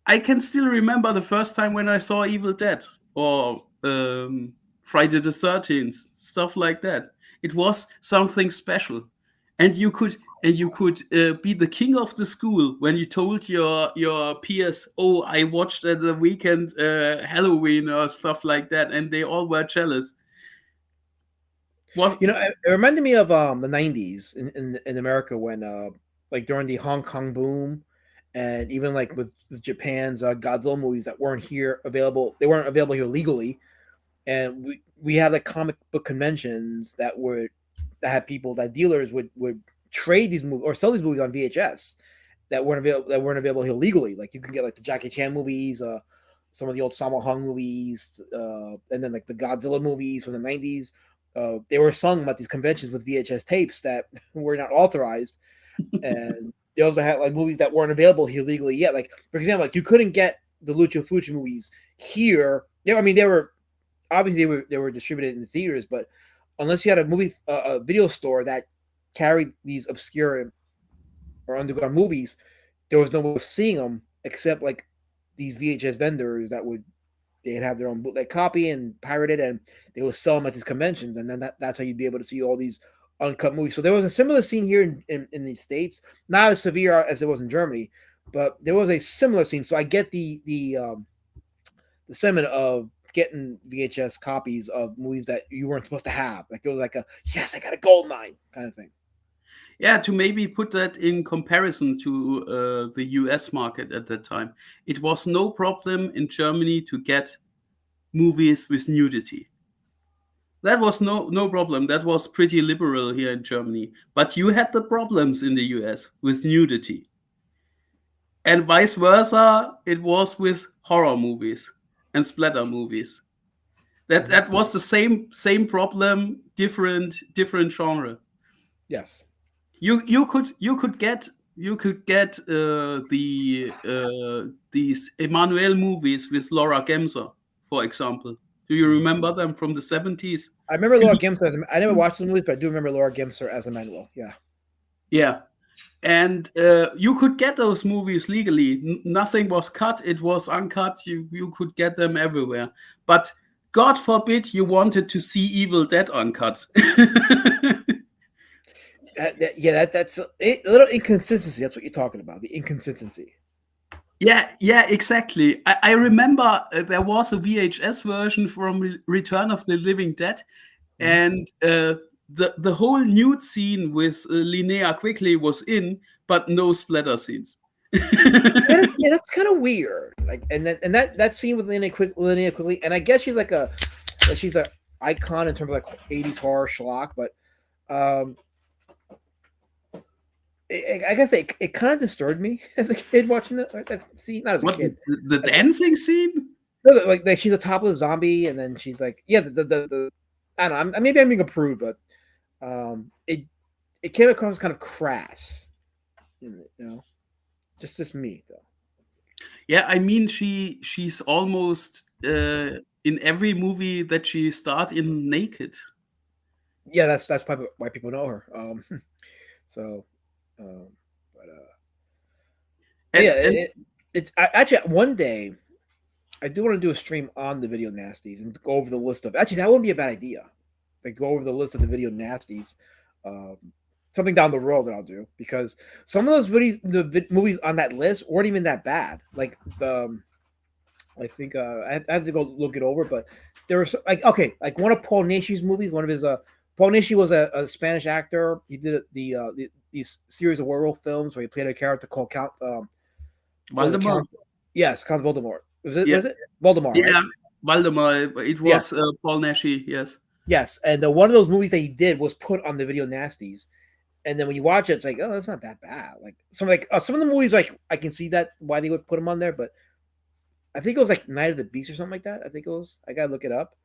I can still remember the first time when I saw Evil Dead or Friday the 13th, stuff like that. It was something special, and you could be the king of the school when you told your peers, "Oh, I watched at the weekend Halloween" or stuff like that, and they all were jealous.
You know, it reminded me of the 90s in America when like during the Hong Kong boom, and even like with Japan's Godzilla movies that weren't here available. They weren't available here legally, and we had like comic book conventions that had people that dealers would trade these movies or sell these movies on VHS that weren't available here legally. Like you can get like the Jackie Chan movies, some of the old Sammo Hung movies, and then like the Godzilla movies from the 90s. They were sung at these conventions with VHS tapes that were not authorized, and they also had like movies that weren't available here legally yet. Like for example, like you couldn't get the Lucio Fulci movies here. I mean, they were obviously they were distributed in the theaters, but unless you had a video store that carried these obscure or underground movies, there was no way of seeing them except like these VHS vendors they'd have their own bootleg copy and pirate it, and they would sell them at these conventions, and then that's how you'd be able to see all these uncut movies. So there was a similar scene here in the States, not as severe as it was in Germany, but there was a similar scene. So I get the sentiment of getting VHS copies of movies that you weren't supposed to have. Like it was like yes, I got a gold mine kind of thing.
Yeah, to maybe put that in comparison to the US market at that time, it was no problem in Germany to get movies with nudity. That was no problem. That was pretty liberal here in Germany. But you had the problems in the US with nudity. And vice versa, it was with horror movies and splatter movies. That was the same problem, different genre.
Yes.
You could get these Emanuelle movies with Laura Gemser, for example. Do you remember them from the 70s?
I remember Laura Gemser. I never watched the movies, but I do remember Laura Gemser as Emanuelle. Yeah.
Yeah. And you could get those movies legally. Nothing was cut. It was uncut. You could get them everywhere. But God forbid you wanted to see Evil Dead uncut.
That's a little inconsistency. That's what you're talking about, the inconsistency.
Yeah, exactly. I remember there was a VHS version from Return of the Living Dead, and the whole nude scene with Linnea Quigley was in, but no splatter scenes.
Yeah, that's kind of weird. Like, and that scene with Linnea Quigley, and I guess she's an icon in terms of like 80s horror schlock, but I guess it kind of disturbed me as a kid watching that scene. Not as a kid.
The dancing scene?
No, like she's a topless zombie, and then she's like, yeah, I don't know. Maybe I'm being a prude, but it came across kind of crass. You know, just me though.
Yeah, I mean she's almost in every movie that she starred in naked.
Yeah, that's probably why people know her. So, but yeah, it's actually one day I do want to do a stream on the video nasties and go over the list of. Actually, that wouldn't be a bad idea. Like go over the list of the video nasties. Something down the road that I'll do because some of those movies on that list weren't even that bad. Like I think I have to go look it over, but there was like one of Paul Nashi's movies. One of his Paul Nashi was a Spanish actor. He did these series of werewolf films where he played a character called Count
Voldemort.
Yes, Count Voldemort. Was it Voldemort?
Yeah,
right?
Voldemort. It was Paul Nashi. Yes.
Yes, and one of those movies that he did was put on the video nasties. And then when you watch it, it's like, oh, that's not that bad. Like some of the movies, like I can see that why they would put them on there, but I think it was like Night of the Beast or something like that. I think it was. I gotta look it up,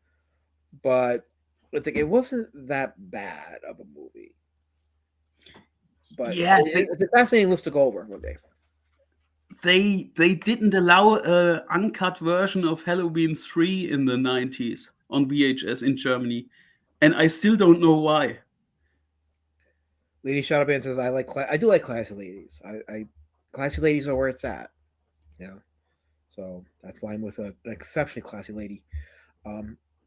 but it's like it wasn't that bad of a movie. But yeah, it's a fascinating list to go over one day.
They didn't allow an uncut version of Halloween 3 in the 90s on VHS in Germany, and I still don't know why.
Lady Shadowband says, I do like classy ladies. I classy ladies are where it's at. You know? So that's why I'm with an exceptionally classy lady.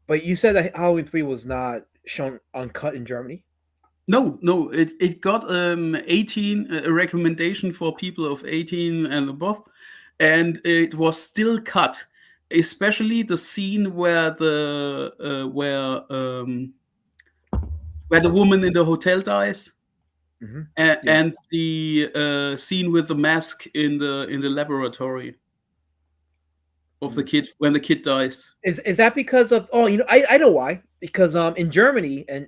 But you said that Halloween 3 was not shown uncut in Germany?
No, it got 18 a recommendation for people of 18 and above, and it was still cut, especially the scene where the woman in the hotel dies.
Mm-hmm.
And the scene with the mask in the laboratory of the kid when the kid dies.
Is that because of? Oh, I know why. Because in Germany and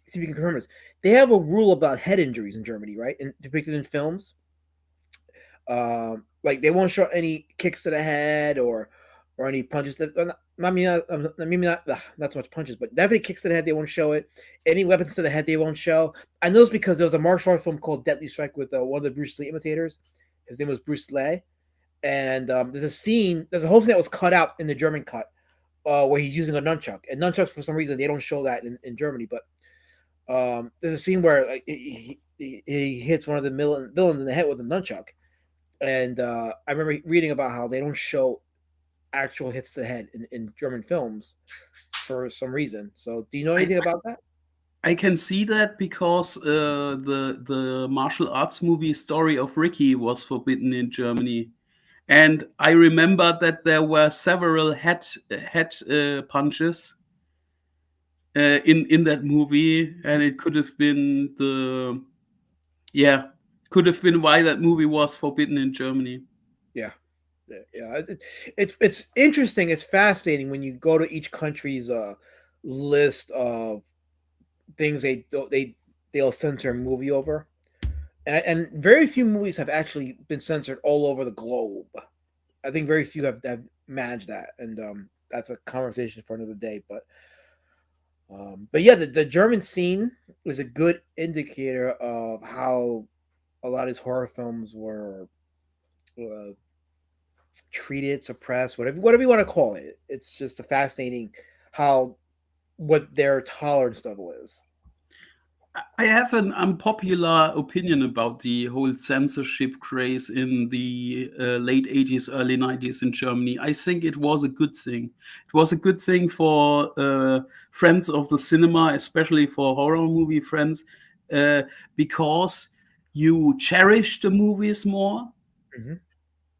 see if you can confirm this, they have a rule about head injuries in Germany, right? And depicted in films. Like they won't show any kicks to the head or any punches. Maybe not so much punches, but definitely kicks to the head. They won't show it. Any weapons to the head, they won't show. I know it's because there was a martial art film called Deadly Strike with one of the Bruce Lee imitators. His name was Bruce Lee, and there's a whole scene that was cut out in the German cut where he's using a nunchuck. And nunchucks, for some reason, they don't show that in Germany. But there's a scene where he hits one of the villains in the head with a nunchuck, and I remember reading about how they don't show actual hits to the head in German films for some reason. So do you know anything about that?
I can see that because the martial arts movie Story of Ricky was forbidden in Germany. And I remember that there were several head punches in that movie, and it could have been why that movie was forbidden in Germany.
Yeah. It's interesting. It's fascinating when you go to each country's list of things they'll censor a movie over, and very few movies have actually been censored all over the globe. I think very few have managed that, and that's a conversation for another day. But yeah, the German scene is a good indicator of how a lot of these horror films were treated, suppressed, whatever you want to call it. It's just a fascinating what their tolerance level is.
I have an unpopular opinion about the whole censorship craze in the late 80s, early 90s in Germany. I think it was a good thing. It was a good thing for friends of the cinema, especially for horror movie friends, because you cherish the movies more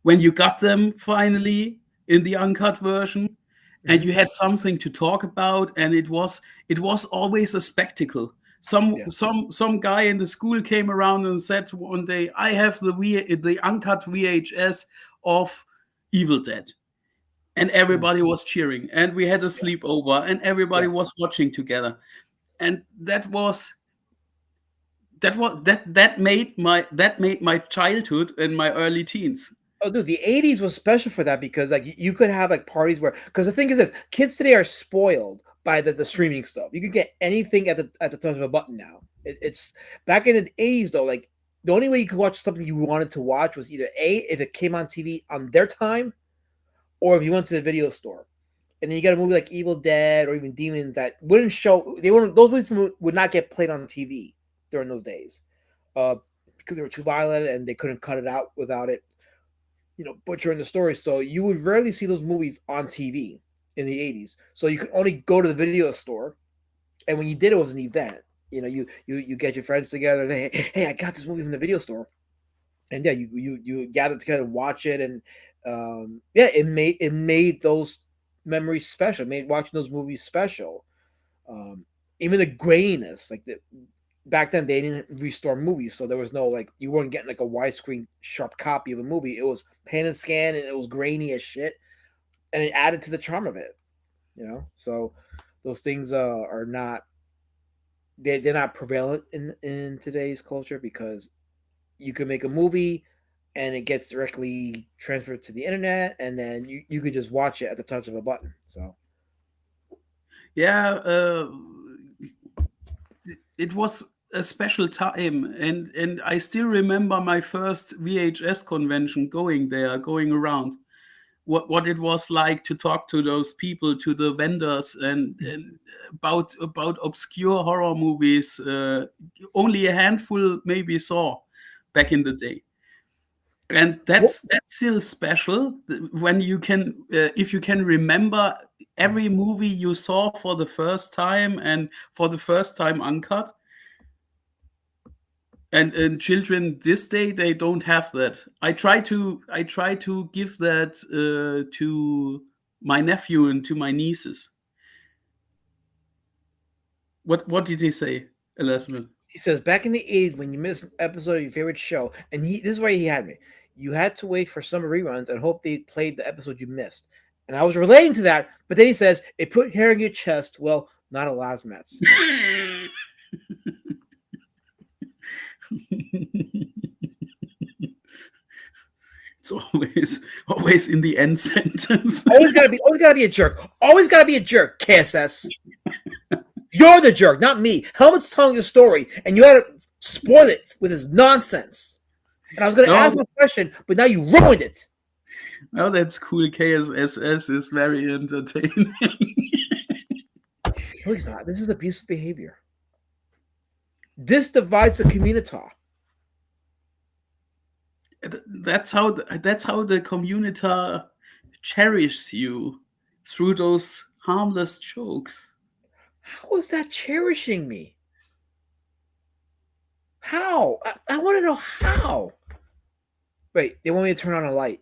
when you got them finally in the uncut version, and you had something to talk about, and it was always a spectacle. Some guy in the school came around and said one day, "I have the uncut VHS of Evil Dead," and everybody was cheering, and we had a sleepover, and everybody was watching together, and that made my childhood and my early teens.
Oh, dude, the 80s was special for that because like you could have like parties because the thing is this, kids today are spoiled by the streaming stuff. You can get anything at the touch of a button now. It's back in the 80s though. Like the only way you could watch something you wanted to watch was either if it came on TV on their time, or if you went to the video store. And then you got a movie like Evil Dead or even Demons that wouldn't show. Those movies would not get played on TV during those days, because they were too violent and they couldn't cut it out without it, butchering the story. So you would rarely see those movies on TV in the 80s. So you could only go to the video store, and when you did, it was an event. You get your friends together and say, hey, I got this movie from the video store, and yeah, you gather together and watch it, and it made those memories special. It made watching those movies special. Even the graininess, like back then they didn't restore movies, so there was no you weren't getting like a widescreen sharp copy of a movie. It was pan and scan, and it was grainy as shit, and it added to the charm of it. So those things are not they're not prevalent in today's culture, because you can make a movie and it gets directly transferred to the internet, and then you could just watch it at the touch of a button. So
yeah, it was a special time, and I still remember my first VHS convention, going around, what it was like to talk to those people, to the vendors, and about obscure horror movies. Only a handful maybe saw back in the day. And that's still special when you can, if you can remember every movie you saw for the first time, and for the first time uncut. And children this day, they don't have that. I try to give that to my nephew and to my nieces. What did he say, Elasmin?
He says, back in the 80s, when you missed an episode of your favorite show, and this is where he had me. You had to wait for summer reruns and hope they played the episode you missed. And I was relating to that, but then he says, it put hair in your chest. Well, not a Lasmetz.
It's always in the end sentence.
always gotta be a jerk. Always gotta be a jerk, KSS. You're the jerk, not me. Helmet's telling the story, and you had to spoil it with his nonsense. And I was going to ask him a question, but now you ruined it.
Oh, that's cool. KSS is very entertaining.
No, he's not. This is abusive behavior. This divides the Communitah.
That's how the Communitah cherishes you, through those harmless jokes.
How is that cherishing me? How? I want to know how. Wait, they want me to turn on a light.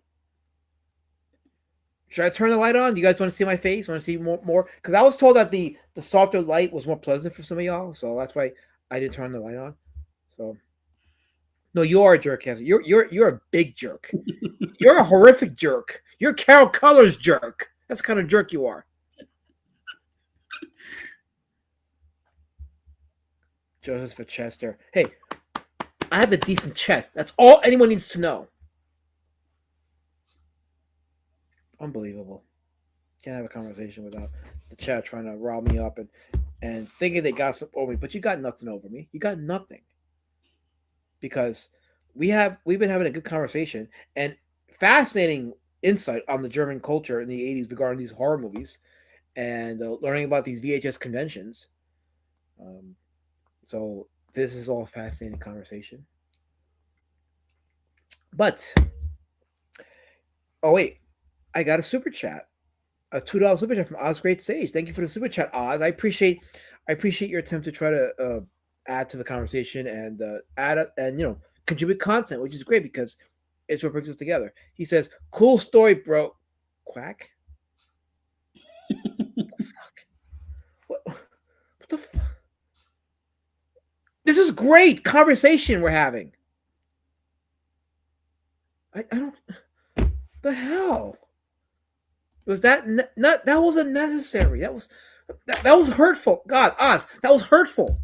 Should I turn the light on? Do you guys want to see my face? Want to see more? Because I was told that the softer light was more pleasant for some of y'all, so that's why I didn't turn the light on. So, no, you are a jerk, Kevin. You're a big jerk. You're a horrific jerk. You're Carol Color's jerk. That's the kind of jerk you are. Joseph for Chester. Hey, I have a decent chest. That's all anyone needs to know. Unbelievable. Can't have a conversation without the chat trying to rob me up and thinking they got something over me. But you got nothing over me. You got nothing. Because we've been having a good conversation and fascinating insight on the German culture in the 80s regarding these horror movies, and learning about these VHS conventions. So this is all fascinating conversation. But, oh wait, I got a super chat, a $2 super chat from Oz Great Sage. Thank you for the super chat, Oz. I appreciate your attempt to try to add to the conversation and contribute content, which is great because it's what brings us together. He says, "Cool story, bro." Quack. What the fuck? What the fuck? This is great conversation we're having. I don't. The hell was that? That wasn't necessary. That was hurtful. God, Oz, that was hurtful.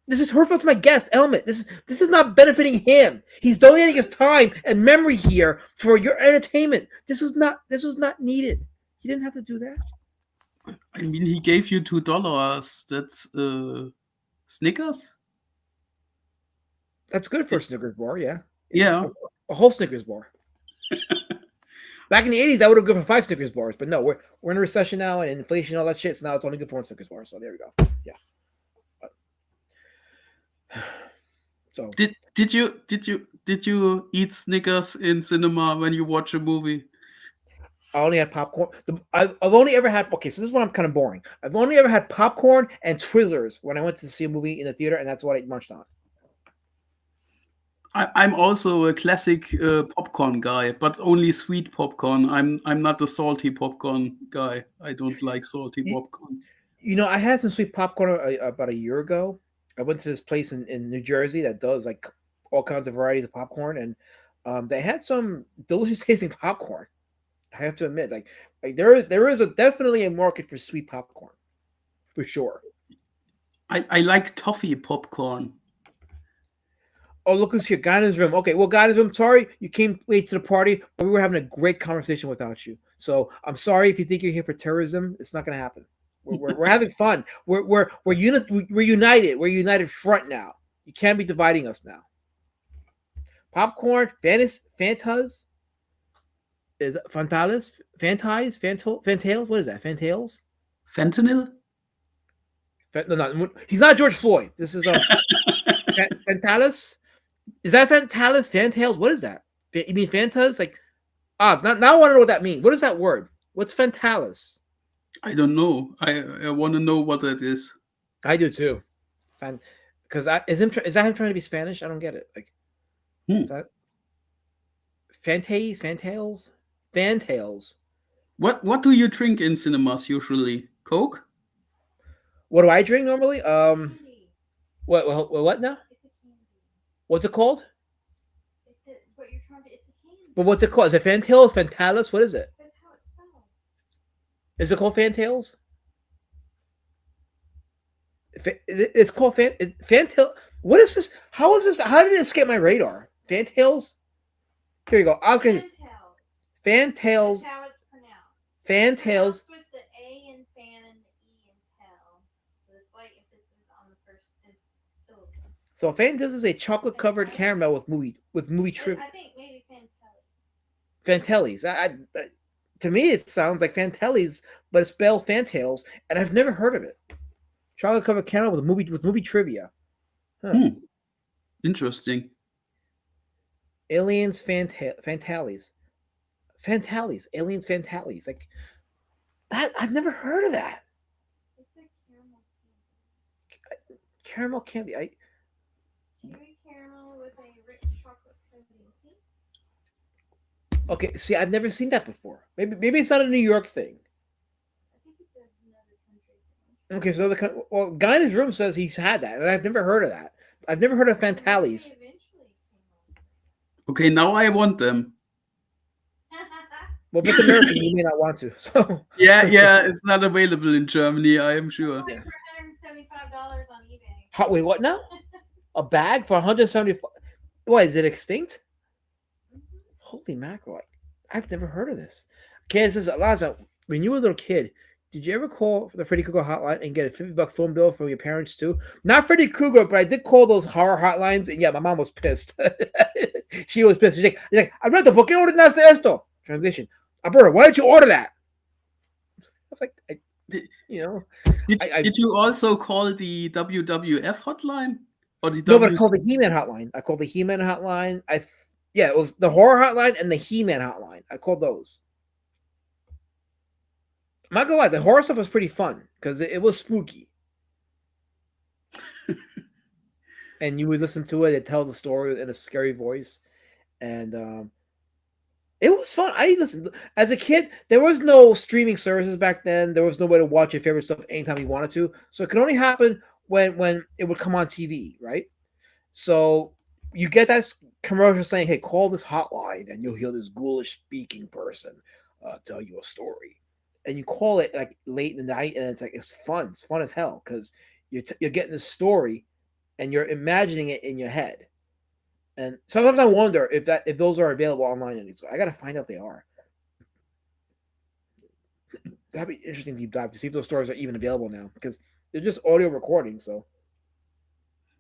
This is hurtful to my guest, Elmet. This is not benefiting him. He's donating his time and memory here for your entertainment. This was not needed. He didn't have to do that.
I mean, he gave you $2. That's Snickers.
That's good for a Snickers bar, yeah.
Yeah.
A whole Snickers bar. Back in the 80s, that would have been good for 5 Snickers bars, but no, we're in a recession now and inflation, all that shit. So now it's only good for 1 Snickers bar. So there we go. Yeah. So
did you eat Snickers in cinema when you watch a movie?
I only had popcorn. I've only ever had. Okay, so this is what I'm kind of boring. I've only ever had popcorn and Twizzlers when I went to see a movie in the theater, and that's what I munched on.
I'm also a classic popcorn guy, but only sweet popcorn. I'm not the salty popcorn guy. I don't like salty popcorn.
You know, I had some sweet popcorn about a year ago. I went to this place in New Jersey that does like all kinds of varieties of popcorn, and they had some delicious tasting popcorn. I have to admit, like there is definitely a market for sweet popcorn, for sure.
I like toffee popcorn.
Oh, look who's here. Guy in his room. Okay, well, guy in his room, sorry you came late to the party, but we were having a great conversation without you. So I'm sorry if you think you're here for terrorism. It's not going to happen. We're having fun. We're united. We're united front now. You can't be dividing us now. Popcorn, Fantas, is it Fantalis, Fantales? What is that? Fantales?
Fentanyl?
No, he's not George Floyd. This is Fantalis. Is that Fantalis? Fantales? What is that? You mean Fantas? Like, now I want to know what that means. What is that word? What's Fantalis?
I don't know. I want to know what that is.
I do too. Because is that him trying to be Spanish? I don't get it. Like, that Fantales.
What do you drink in cinemas usually? Coke?
What do I drink normally? What now? What's it called? But what's it called? Is it Fantales? Fantalis? What is it? Is it called Fantales? It's called Fantail. What is this? How is this? How did it escape my radar? Fantales? Here you go. I was going to Fantales.
That's how it's pronounced.
Fantales.
With the A in fan and the E in tail. With a slight emphasis on the first syllable.
So Fantales is a chocolate covered caramel with movie trip.
I think maybe
Fantellis. To me, it sounds like Fantellis, but it's spelled Fantales, and I've never heard of it. Chocolate covered caramel with movie trivia. Huh.
Interesting.
Aliens Fantallies. Aliens Fantallies. Like that, I've never heard of that.
It's a
caramel candy.
Cherry caramel with a rich chocolate coating. See?
Okay, see, I've never seen that before. Maybe it's not a New York thing.
I think it's another country thing.
Okay, so guy in his room says he's had that, and I've never heard of that. I've never heard of Fantallies.
Okay, now I want them.
Well, if it's American, you may not want to. So
yeah, it's not available in Germany, I am sure.
For $175 on eBay.
Wait, what now? A bag for $175? What, is it extinct?
Mm-hmm.
Holy mackerel! I've never heard of this. Okay, this is a lot about when you were a little kid. Did you ever call the Freddy Krueger hotline and get a $50 phone bill from your parents too? Not Freddy Krueger, but I did call those horror hotlines, and yeah, my mom was pissed. She was pissed. She's like, I read the book. ¿Qué ordenaste esto? Translation. Alberta, why did you order that? I was like,
Did you also call the WWF hotline? Or the
no, but I called the He-Man hotline. It was the horror hotline and the He-Man hotline. I called those. I'm not gonna lie, the horror stuff was pretty fun because it was spooky. And you would listen to it tell the story in a scary voice. And it was fun. I listened as a kid. There was no streaming services back then. There was no way to watch your favorite stuff anytime you wanted to. So it could only happen when it would come on TV, right? So you get that commercial saying, "Hey, call this hotline, and you'll hear this ghoulish speaking person tell you a story." And you call it like late in the night, and it's fun. It's fun as hell because you're getting this story, and you're imagining it in your head. And sometimes I wonder if those are available online. I gotta find out if they are. that'd be an interesting deep dive to see if those stories are even available now because they're just audio recordings. So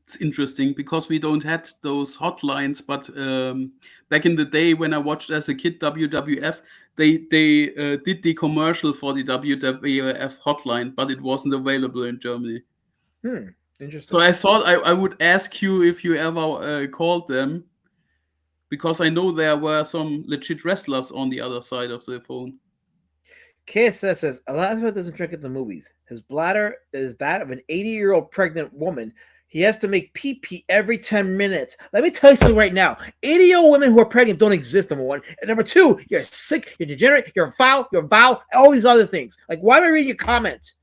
it's interesting because we don't had those hotlines, but back in the day when I watched as a kid WWF, they did the commercial for the WWF hotline, but it wasn't available in Germany.
Interesting.
So I thought I would ask you if you ever called them, because I know there were some legit wrestlers on the other side of the phone.
KSS says Elizabeth doesn't drink at the movies. His bladder is that of an 80-year-old pregnant woman. He has to make pee-pee every 10 minutes. Let me tell you something right now. 80-year-old women who are pregnant don't exist, number one. And number two, you're sick, you're degenerate, you're foul, all these other things. Like, why am I reading your comments?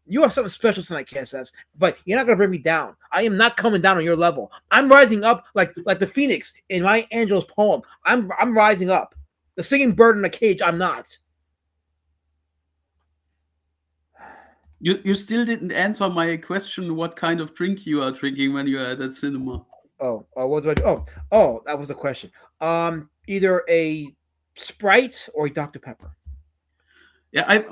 You have something special tonight, KSS, but you're not going to bring me down. I am not coming down on your level. I'm rising up like the phoenix in Maya Angelou's poem. I'm rising up. The singing bird in the cage, I'm not.
You still didn't answer my question. What kind of drink you are drinking when you're at that cinema?
What do I do? Oh, that was the question. Either a Sprite or a Dr. Pepper.
Yeah,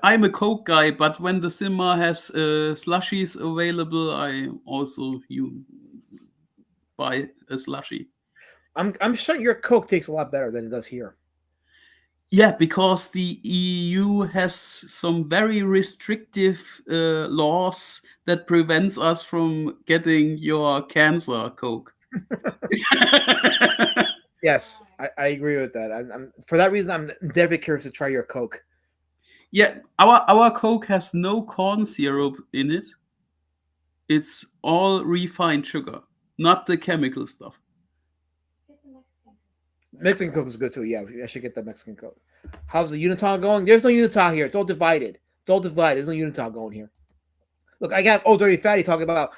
I'm a Coke guy, but when the cinema has slushies available, I also buy a slushie.
I'm sure your Coke tastes a lot better than it does here.
Yeah, because the EU has some very restrictive laws that prevents us from getting your cancer Coke.
Yes, I agree with that. I'm for that reason I'm definitely curious to try your Coke.
Yeah, our Coke has no corn syrup in it. It's all refined sugar, not the chemical stuff.
Mexican Coke is good too. Yeah, I should get the Mexican Coke. How's the Unitah going? There's no Unitah here. It's all divided. There's no Unitah going here. Look, I got Old Dirty Fatty talking about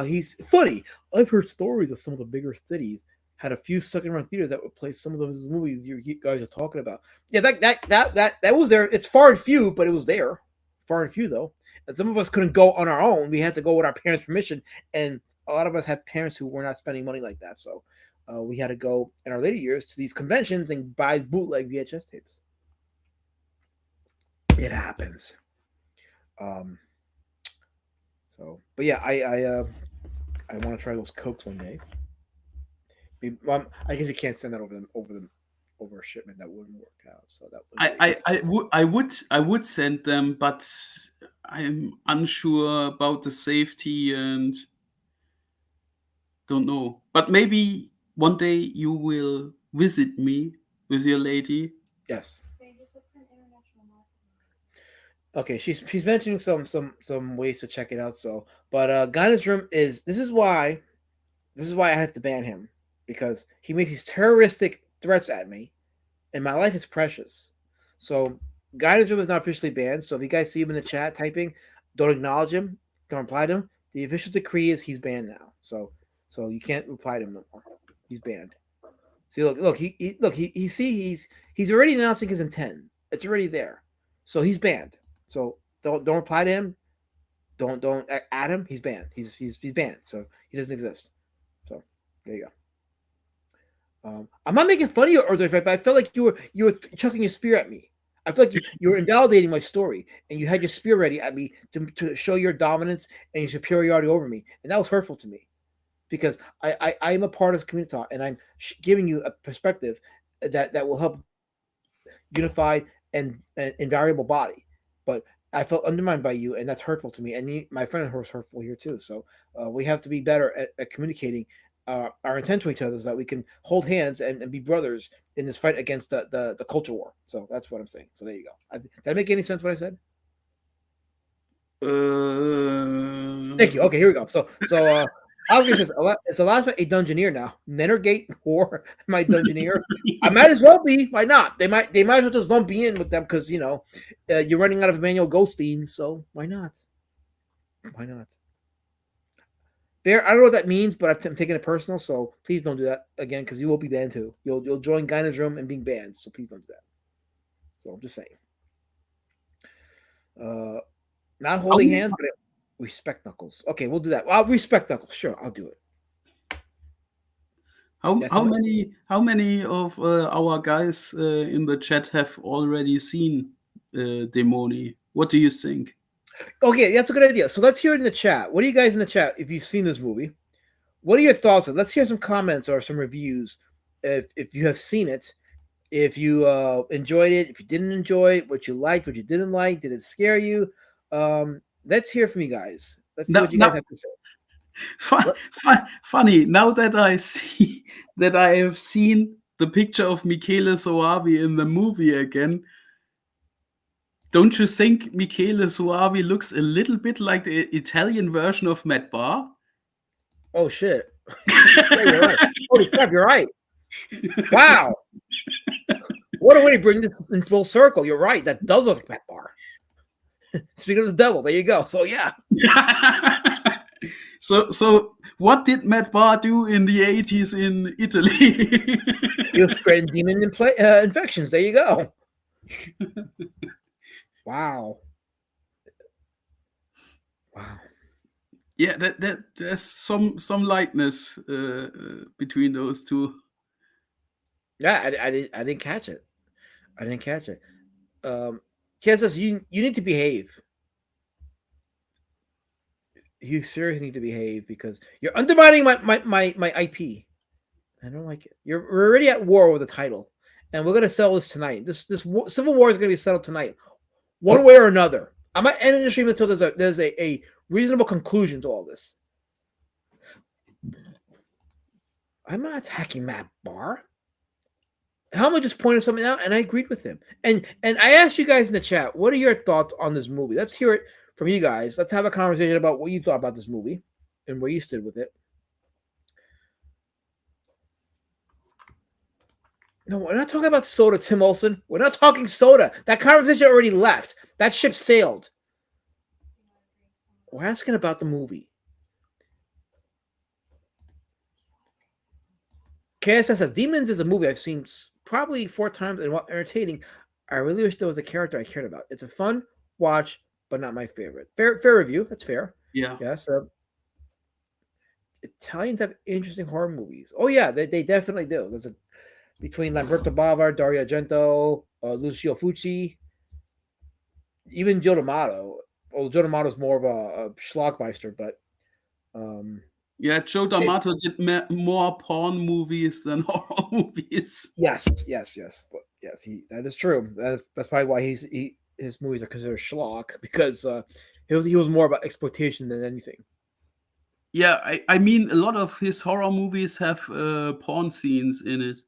he's funny. I've heard stories of some of the bigger cities had a few second-run theaters that would play some of those movies you guys are talking about. Yeah, that was there. It's far and few, but it was there. Far and few though. And some of us couldn't go on our own. We had to go with our parents' permission, and a lot of us had parents who were not spending money like that. So we had to go in our later years to these conventions and buy bootleg VHS tapes. It happens. So, but yeah, I want to try those Cokes one day. I guess you can't send that over a shipment. That wouldn't work out. So that
I would send them, but I'm unsure about the safety and don't know. But maybe one day you will visit me with your lady.
Yes. Okay, she's mentioning some ways to check it out. So, but Guyana's Room is this is why I have to ban him, because he makes these terroristic threats at me, and my life is precious. So Guyana's Room is not officially banned. So if you guys see him in the chat typing, don't acknowledge him, don't reply to him. The official decree is he's banned now. So you can't reply to him no more. He's banned. See, look, he's already announcing his intent. It's already there. So he's banned. So don't reply to him. Don't add him. He's banned. He's banned. So he doesn't exist. So there you go. I'm not making fun of you, but I felt like you were chucking your spear at me. I feel like you were invalidating my story, and you had your spear ready at me to show your dominance and your superiority over me, and that was hurtful to me, because I am a part of Communitah, and I'm giving you a perspective that will help unified and invariable body. But I felt undermined by you, and that's hurtful to me. And my friend was hurtful here too. So we have to be better at communicating our intent to each other, so that we can hold hands and be brothers in this fight against the culture war. So that's what I'm saying. So there you go. Did that make any sense what I said? Thank you. Okay, here we go. So obviously, it's the last one, a Dungeoneer now. Nennergate or my Dungeoneer. I might as well be. Why not? They might as well just lump me in with them, because you're running out of Emmanuel Goldstein. So why not? Why not? There, I don't know what that means, but I'm taking it personal. So please don't do that again, because you will be banned too. You'll join Guyana's Room and being banned. So please don't do that. So I'm just saying. Not holding hands, but respect Knuckles. Okay, we'll do that. I'll respect Knuckles. Sure, I'll do it.
How many of our guys in the chat have already seen Demoni. What do you think?
Okay, that's a good idea. So let's hear it in the chat. What do you guys in the chat if you've seen this movie? What are your thoughts? Let's hear some comments or some reviews if you have seen it. If you enjoyed it, if you didn't enjoy it, what you liked, what you didn't like, did it scare you? Let's hear from you guys. Let's see what you guys have to say.
Funny, now that I see that I have seen the picture of Michele Soavi in the movie again, don't you think Michele Soavi looks a little bit like the Italian version of Matt Barr?
Oh shit! Yeah, you're right. Holy crap, you're right. Wow. What a way to bring this in full circle. You're right. That does look like Matt Barr. Speaking of the devil, there you go. So yeah.
So what did Matt Barr do in the 80s in Italy?
He was spreading demon infections. There you go. Wow.
Yeah, there's some likeness between those two.
Yeah, I didn't catch it. Kaz says you need to behave. You seriously need to behave because you're undermining my IP. I don't like it. We're already at war with the title, and we're gonna settle this tonight. This civil war is gonna be settled tonight, one way or another. I'm not ending the stream until there's a reasonable conclusion to all this. I'm not attacking Matt Barr. Helmut just pointed something out, and I agreed with him. And I asked you guys in the chat, what are your thoughts on this movie? Let's hear it from you guys. Let's have a conversation about what you thought about this movie and where you stood with it. No, we're not talking about soda, Tim Olson. We're not talking soda. That conversation already left. That ship sailed. We're asking about the movie. KSS says, Demons is a movie I've seen probably 4 times, and while entertaining, I really wish there was a character I cared about. It's a fun watch, but not my favorite. Fair review. That's fair.
Yeah.
Yes. Italians have interesting horror movies. Oh, yeah, they definitely do. There's between Lamberto Bava, Dario Argento, Lucio Fucci, even Joe D'Amato. Well, Joe D'Amato's more of a schlockmeister, but
yeah, Joe D'Amato did more porn movies than horror movies.
Yes. But yes, that is true. That's probably why his movies are considered schlock, because he was more about exploitation than anything.
Yeah, I mean, a lot of his horror movies have porn scenes in it.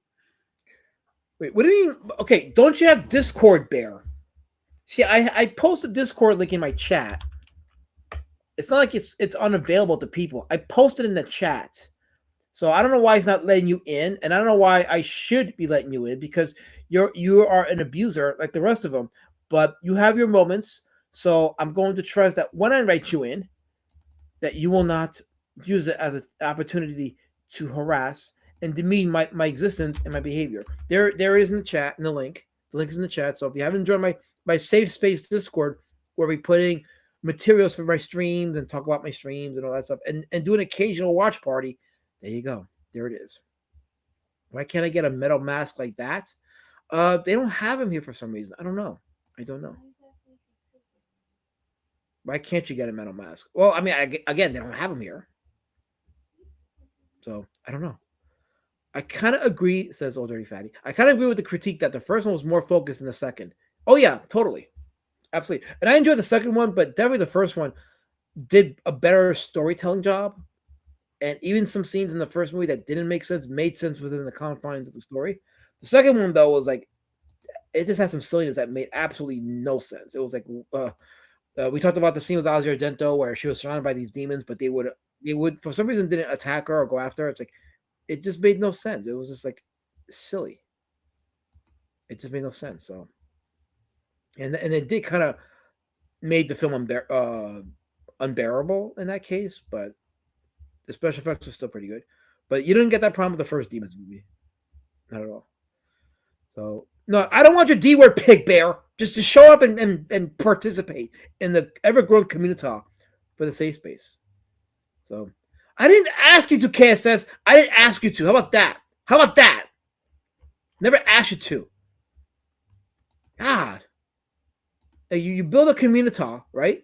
Wait, what do you mean? Okay, don't you have Discord, Bear? See, I posted Discord link in my chat. It's not like it's unavailable to people. I posted in the chat. So I don't know why he's not letting you in, and I don't know why I should be letting you in, because you are an abuser like the rest of them. But you have your moments, so I'm going to trust that when I invite you in, that you will not use it as an opportunity to harass and demean my existence and my behavior. There it is in the chat, in the link. The link is in the chat. So if you haven't joined my safe space Discord, where we're putting materials for my streams and talk about my streams and all that stuff, and do an occasional watch party, there you go. There it is. Why can't I get a metal mask like that? They don't have him here for some reason. I don't know. Why can't you get a metal mask? Well, I mean, again, they don't have him here. So I don't know. I kind of agree, says Old Dirty Fatty. I kind of agree with the critique that the first one was more focused than the second. Oh, yeah, totally. Absolutely. And I enjoyed the second one, but definitely the first one did a better storytelling job. And even some scenes in the first movie that didn't make sense made sense within the confines of the story. The second one, though, was like, it just had some silliness that made absolutely no sense. It was like, we talked about the scene with Ozzy Argento where she was surrounded by these demons, but they would for some reason didn't attack her or go after her. It's like, it just made no sense. It was just like silly. It just made no sense. So, and it did kind of made the film unbearable in that case, but the special effects were still pretty good. But you didn't get that problem with the first Demons movie, not at all. So no, I don't want your D word, pig bear. Just to show up and participate in the ever-growing Communitah for the safe space. So I didn't ask you to, KSS. I didn't ask you to. How about that? Never asked you to. God. You build a Communitah, right?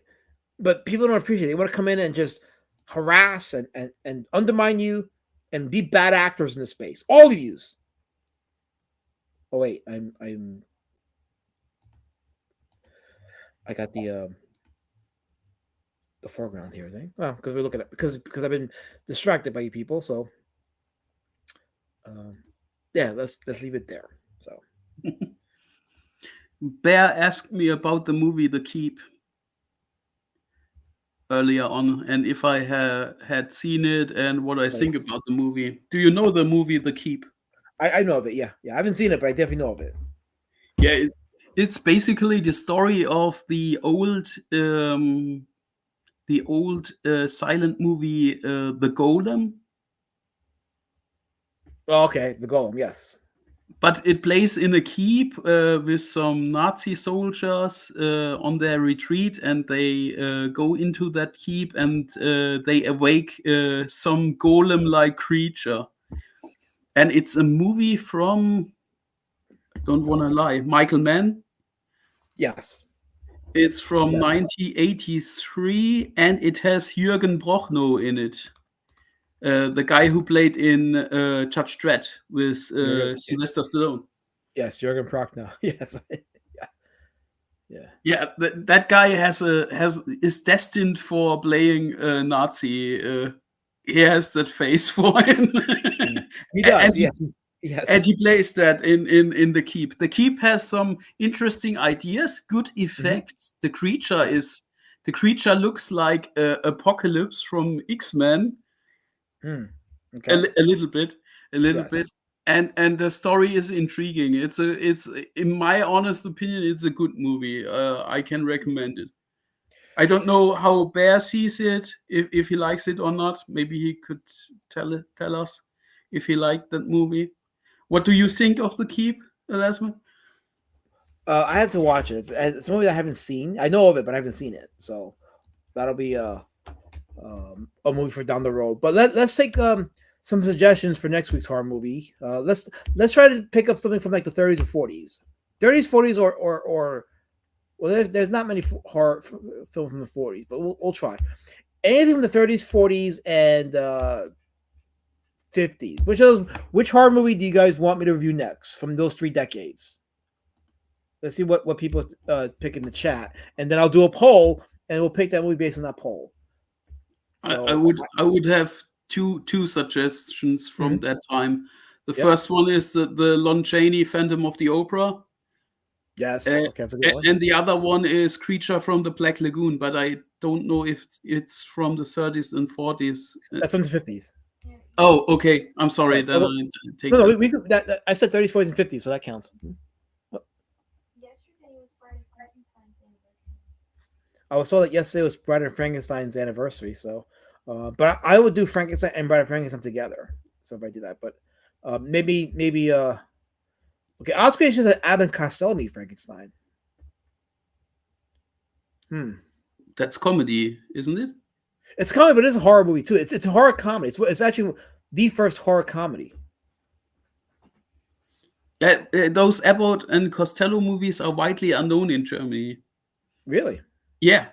But people don't appreciate it. They want to come in and just harass and undermine you and be bad actors in the space. All of yous. Oh wait, I got the foreground here thing. Well, because we're looking at because I've been distracted by you people. So yeah, let's leave it there. So
Bear asked me about the movie The Keep earlier on, and if I had seen it and what I think about the movie. Do you know the movie The Keep?
I know of it. Yeah. I haven't seen it, but I definitely know of it.
Yeah, it's basically the story of the old silent movie The Golem.
Oh, okay, The Golem, yes.
But it plays in a keep with some Nazi soldiers on their retreat, and they go into that keep and they awake some golem-like creature. And it's a movie from, don't want to lie, Michael Mann.
Yes.
It's from 1983, and it has Jürgen Prochnow in it. The guy who played in Judge Dredd with Sylvester Stallone.
Yes, Jürgen Prochnow. Yes.
Yeah. That guy is destined for playing a Nazi. He has that face for him.
He does.
Yes. And he plays that in The Keep. The Keep has some interesting ideas, good effects.
Mm-hmm.
The creature looks like Apocalypse from X-Men.
Okay.
A little bit, and the story is intriguing. It's in my honest opinion, it's a good movie. I can recommend it. I don't know how Bear sees it, if he likes it or not. Maybe he could tell us if he liked that movie. What do you think of The Keep, Elasman?
I have to watch it. It's a movie I haven't seen. I know of it, but I haven't seen it. So that'll be a movie for down the road. But let's take some suggestions for next week's horror movie. Let's try to pick up something from like the 30s or 40s. 30s, 40s, or well, there's not many horror films from the 40s, but we'll try anything from the 30s, 40s, and 50s. Which horror movie do you guys want me to review next from those 3 decades? Let's see what people pick in the chat, and then I'll do a poll, and we'll pick that movie based on that poll. So,
I would have two suggestions from that time. The first one is the Lon Chaney Phantom of the Opera.
Yes, okay, that's a good one.
And the other one is Creature from the Black Lagoon, but I don't know if it's from the 30s and 40s.
That's from the 50s.
Oh, okay. I'm sorry.
Yeah. We could, I said 30s, 40s, and 50s, so that counts. I was told that yesterday was Bride and Frankenstein's anniversary, so but I would do Frankenstein and Bride and Frankenstein together. So if I do that, but maybe okay. Oscar is an Abbott and Costello meet Frankenstein.
That's comedy, isn't it?
It's comedy, but it's a horror movie too. It's a horror comedy. It's actually the first horror comedy.
Yeah, those Abbott and Costello movies are widely unknown in Germany.
Really?
Yeah.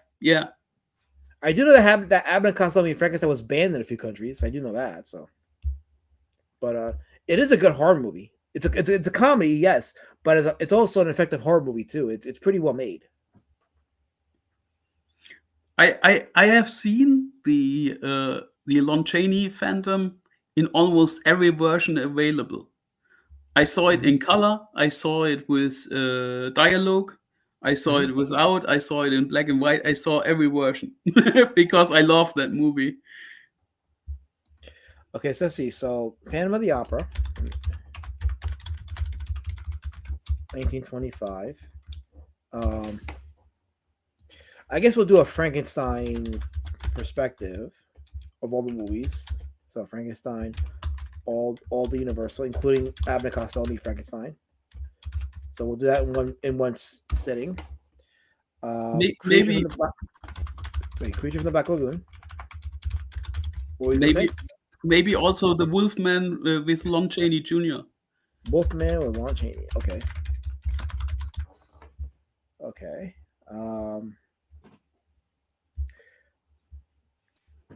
I do know that Abbott and Costello meet Frankenstein was banned in a few countries. I do know that. So, but it is a good horror movie. It's a comedy, yes, but it's also an effective horror movie too. It's pretty well made.
I have seen the Lon Chaney Phantom in almost every version available. I saw it in color. I saw it with dialogue. I saw it without. I saw it in black and white. I saw every version because I love that movie.
Okay, so let's see. So, Phantom of the Opera, 1925. I guess we'll do a Frankenstein perspective of all the movies. So, Frankenstein, all the Universal, including Abbott and Costello meet Frankenstein. So we'll do that in one sitting. Creature from the Black Lagoon.
Maybe also the Wolfman with Lon Chaney Jr.
Wolfman with Lon Chaney. Okay.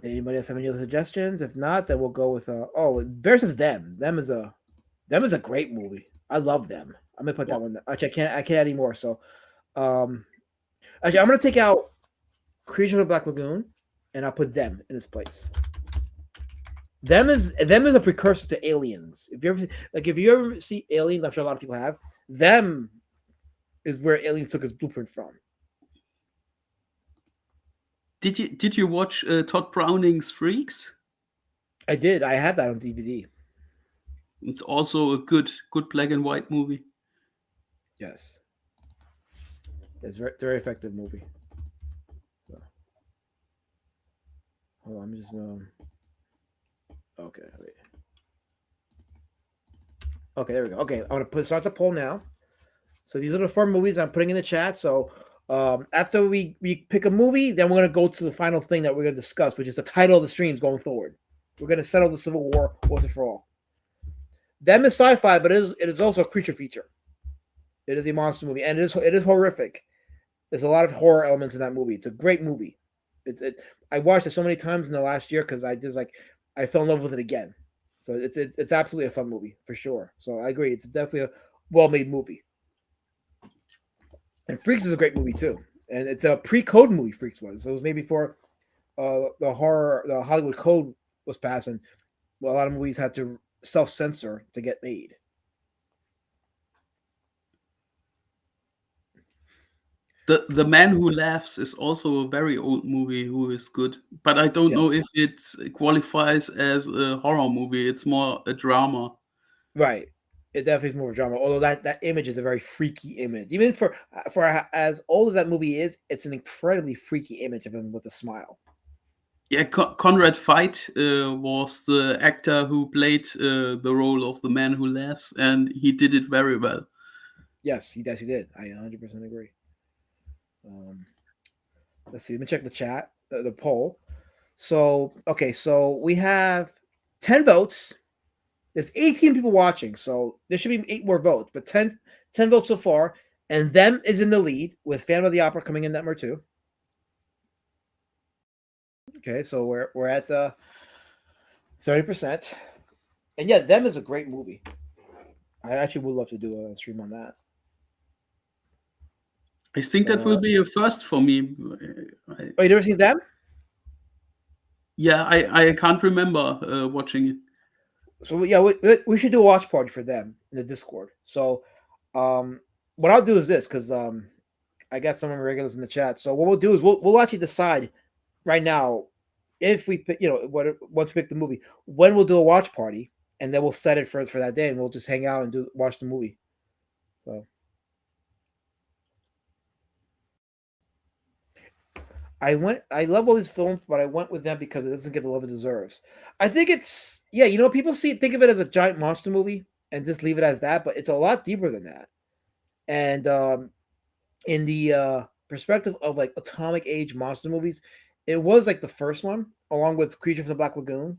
Anybody else have any other suggestions? If not, then we'll go with versus them. Them is a great movie. I love them. I'm gonna put that one. Actually, I can't add any more. So, actually, I'm gonna take out Creature of the Black Lagoon, and I'll put them in its place. Them is a precursor to Aliens. If you ever see Aliens, I'm sure a lot of people have. Them is where Aliens took its blueprint from.
Did you watch Todd Browning's Freaks?
I did. I have that on DVD.
It's also a good black and white movie.
Yes, it's very, very effective movie. So, hold on, I'm just okay, wait. Okay, there we go. Okay, I'm gonna start the poll now. So these are the 4 movies I'm putting in the chat. So after we pick a movie, then we're gonna go to the final thing that we're gonna discuss, which is the title of the streams going forward. We're gonna settle the Civil War once and for all. Them is sci-fi, but it is also a creature feature. It is a monster movie, and it is horrific. There's a lot of horror elements in that movie. It's a great movie. I watched it so many times in the last year because I fell in love with it again. So it's absolutely a fun movie for sure. So I agree. It's definitely a well-made movie. And Freaks is a great movie too. And it's a pre-code movie, Freaks was. So it was maybe before the Hollywood Code was passed, and a lot of movies had to self-censor to get made.
The Man Who Laughs is also a very old movie who is good, but I don't know if it qualifies as a horror movie. It's more a drama.
Right. It definitely is more drama. Although that image is a very freaky image. Even for as old as that movie is, it's an incredibly freaky image of him with a smile.
Yeah, Conrad Veidt was the actor who played the role of the Man Who Laughs, and he did it very well.
Yes, he did. I 100% agree. Let's see. Let me check the chat, the poll. So we have 10 votes. There's 18 people watching, so there should be 8 more votes, but 10 votes so far, and Them is in the lead with Phantom of the Opera coming in number 2. Okay, so we're at 70%, and yeah, Them is a great movie. I actually would love to do a stream on that.
I think that will be a first for me.
You never seen Them?
Yeah, I can't remember watching it.
So yeah, we should do a watch party for Them in the Discord. So what I'll do is this, because I got some of my regulars in the chat. So what we'll do is we'll actually decide right now if we pick, once we pick the movie, when we'll do a watch party, and then we'll set it for that day, and we'll just hang out and watch the movie. So I love all these films, but I went with Them because it doesn't get the love it deserves. I think it's people think of it as a giant monster movie and just leave it as that, but it's a lot deeper than that. And in the perspective of like atomic age monster movies, it was like the first one, along with Creature from the Black Lagoon.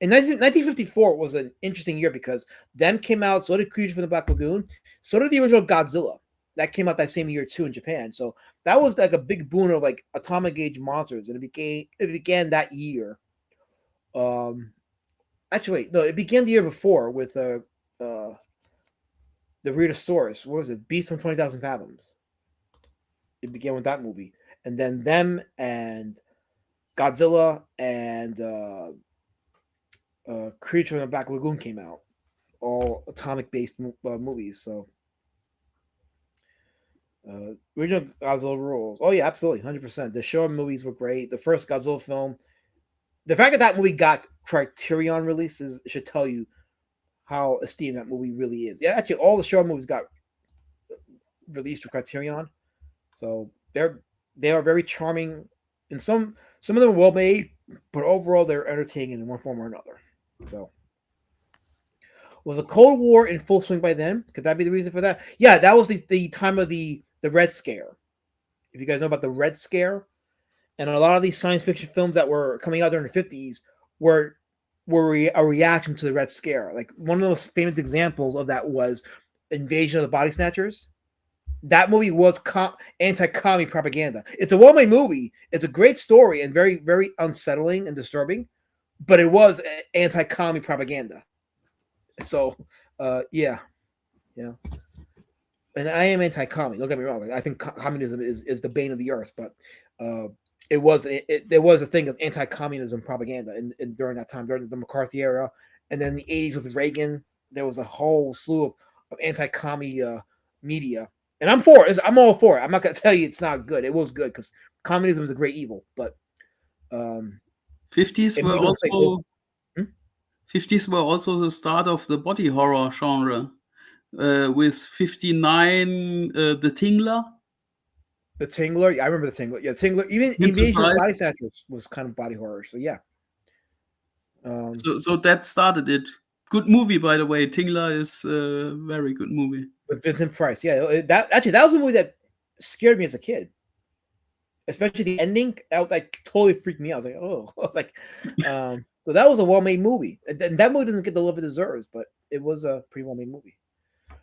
In 1954 was an interesting year because Them came out, so did Creature from the Black Lagoon, so did the original Godzilla. That came out that same year too in Japan. So that was like a big boon of like atomic age monsters, and it began that year. Actually, wait, no, it began the year before with the Rhedosaurus. What was it? Beast from 20,000 Fathoms. It began with that movie, and then Them and Godzilla and Creature from the Black Lagoon came out, all atomic-based movies. So. Original Godzilla rules. Oh yeah, absolutely, 100%. The Showa movies were great. The first Godzilla film, the fact that movie got Criterion releases should tell you how esteemed that movie really is. Yeah, actually, all the Showa movies got released to Criterion, so they are very charming, and some of them are well made, but overall they're entertaining in one form or another. So. Was a Cold War in full swing by then? Could that be the reason for that? Yeah, that was the time of the Red Scare. If you guys know about the Red Scare, and a lot of these science fiction films that were coming out during the 50s were a reaction to the Red Scare. Like one of the most famous examples of that was Invasion of the Body Snatchers. that movie was anti-commie propaganda. It's a well-made movie. It's a great story and very, very unsettling and disturbing, but it was anti-commie propaganda. So, yeah. And I am anti-commie. Don't get me wrong. I think communism is the bane of the earth, but there was a thing of anti-communism propaganda during that time, during the McCarthy era, and then in the 80s with Reagan, there was a whole slew of anti-commie media. And I'm for it. I'm all for it. I'm not going to tell you it's not good. It was good because communism is a great evil. But
50s were also 50s were also the start of the body horror genre. With 59, The Tingler.
The Tingler, yeah, I remember the Tingler. Yeah, Tingler. Even Invasion of Body Snatchers was kind of body horror. So yeah.
So that started it. Good movie, by the way. Tingler is a very good movie
with Vincent Price. Yeah, that was a movie that scared me as a kid, especially the ending. That totally freaked me out. I was like, oh, I was like, so that was a well-made movie. And that movie doesn't get the love it deserves, but it was a pretty well-made movie.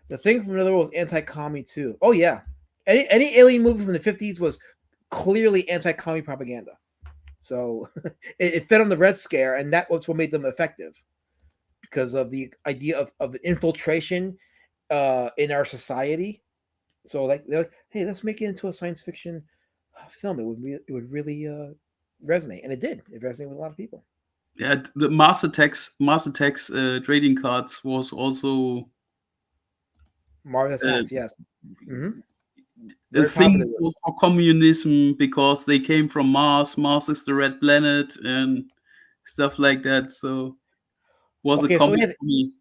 The Thing from Another World was anti-commie too. Oh yeah, any alien movie from the 50s was clearly anti-commie propaganda. So it fed on the Red Scare, and that was what made them effective because of the idea of infiltration in our society. So they're like, hey, let's make it into a science fiction film. It would really resonate, and it did. It resonated with a lot of people.
Yeah, the Mars Attacks trading cards was also.
Mars Attacks, yes.
Mm-hmm. A thing for communism because they came from Mars. Mars is the red planet and stuff like that. So was a comic for me.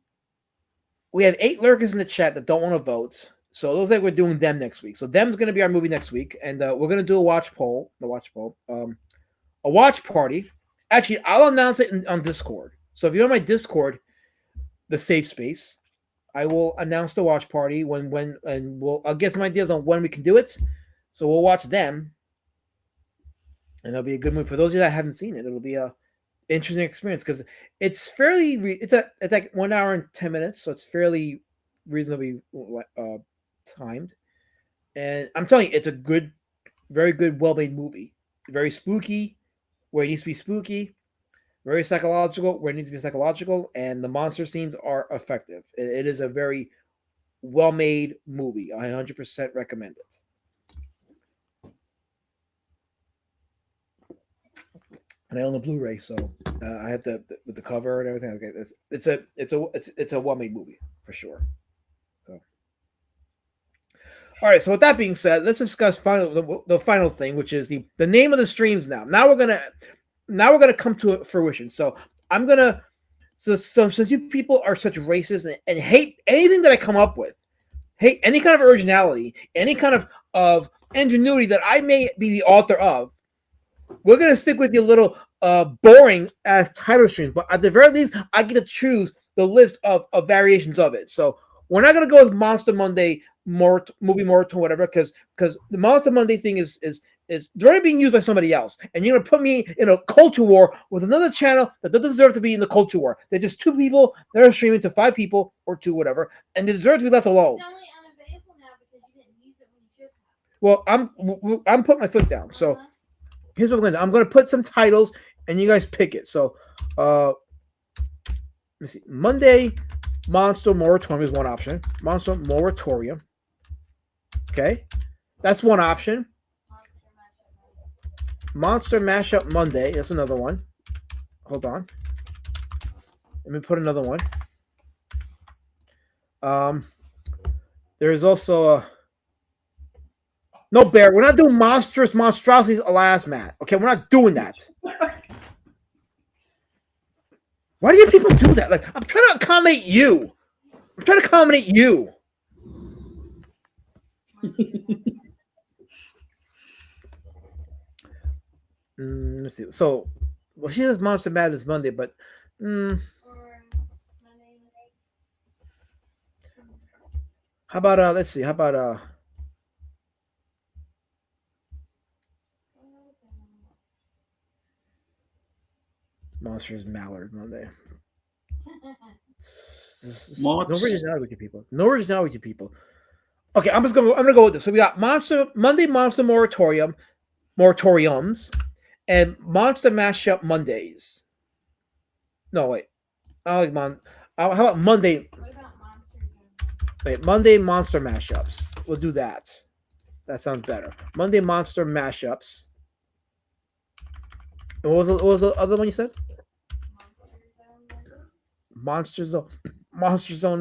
We have 8 lurkers in the chat that don't want to vote. So it looks like we're doing them next week. So them's going to be our movie next week, and we're going to do a watch party. Actually, I'll announce it on Discord. So if you're on my Discord, the safe space, I will announce the watch party and I'll get some ideas on when we can do it. So we'll watch them, and it'll be a good movie for those of you that haven't seen it. It'll be a interesting experience because it's it's like 1 hour and 10 minutes, so it's fairly reasonably timed. And I'm telling you, it's a very good, well-made movie. Very spooky where it needs to be spooky. Very psychological where it needs to be psychological, and the monster scenes are effective. It is a very well-made movie. I 100% recommend it. And I own the Blu-ray, so I have with the cover and everything. Okay, it's a well-made movie for sure. So, all right. So with that being said, let's discuss the final thing, which is the name of the streams. Now we're gonna come to fruition. So I'm gonna since you people are such racists and hate anything that I come up with, hate any kind of originality, any kind of ingenuity that I may be the author of, we're gonna stick with your little boring as title streams. But at the very least, I get to choose the list of variations of it. So we're not gonna go with Monster Monday movie moratorium, whatever, because the Monster Monday thing is already being used by somebody else, and you're gonna put me in a culture war with another channel that doesn't deserve to be in the culture war. They're just 2 people that are streaming to 5 people or 2, whatever, and they deserve to be left alone.
It's only unavailable now because you didn't use it when you should
have. Well, I'm putting my foot down. So here's what I'm gonna do. I'm gonna put some titles, and you guys pick it. So, let me see. Monday Monster Moratorium is one option. Monster Moratorium. Okay, that's one option. Monster Mashup Monday. That's another one. Hold on. Let me put another one. There is also a no bear. We're not doing monstrosities. Alas, Matt. Okay, we're not doing that. Why do you people do that? Like, I'm trying to accommodate you. Let's see. So, well, she says Monster Madness Monday, but how about let's see. How about Monsters Mallard Monday? No originality with you people. Okay, I'm gonna go with this. So we got Monday Monster Moratoriums, and Monster Mashup Mondays. No, wait. I like how about Monday?
What about Monsters?
Wait, Monday Monster Mashups. We'll do that. That sounds better. Monday Monster Mashups. And what was the other one you said? Monster Zone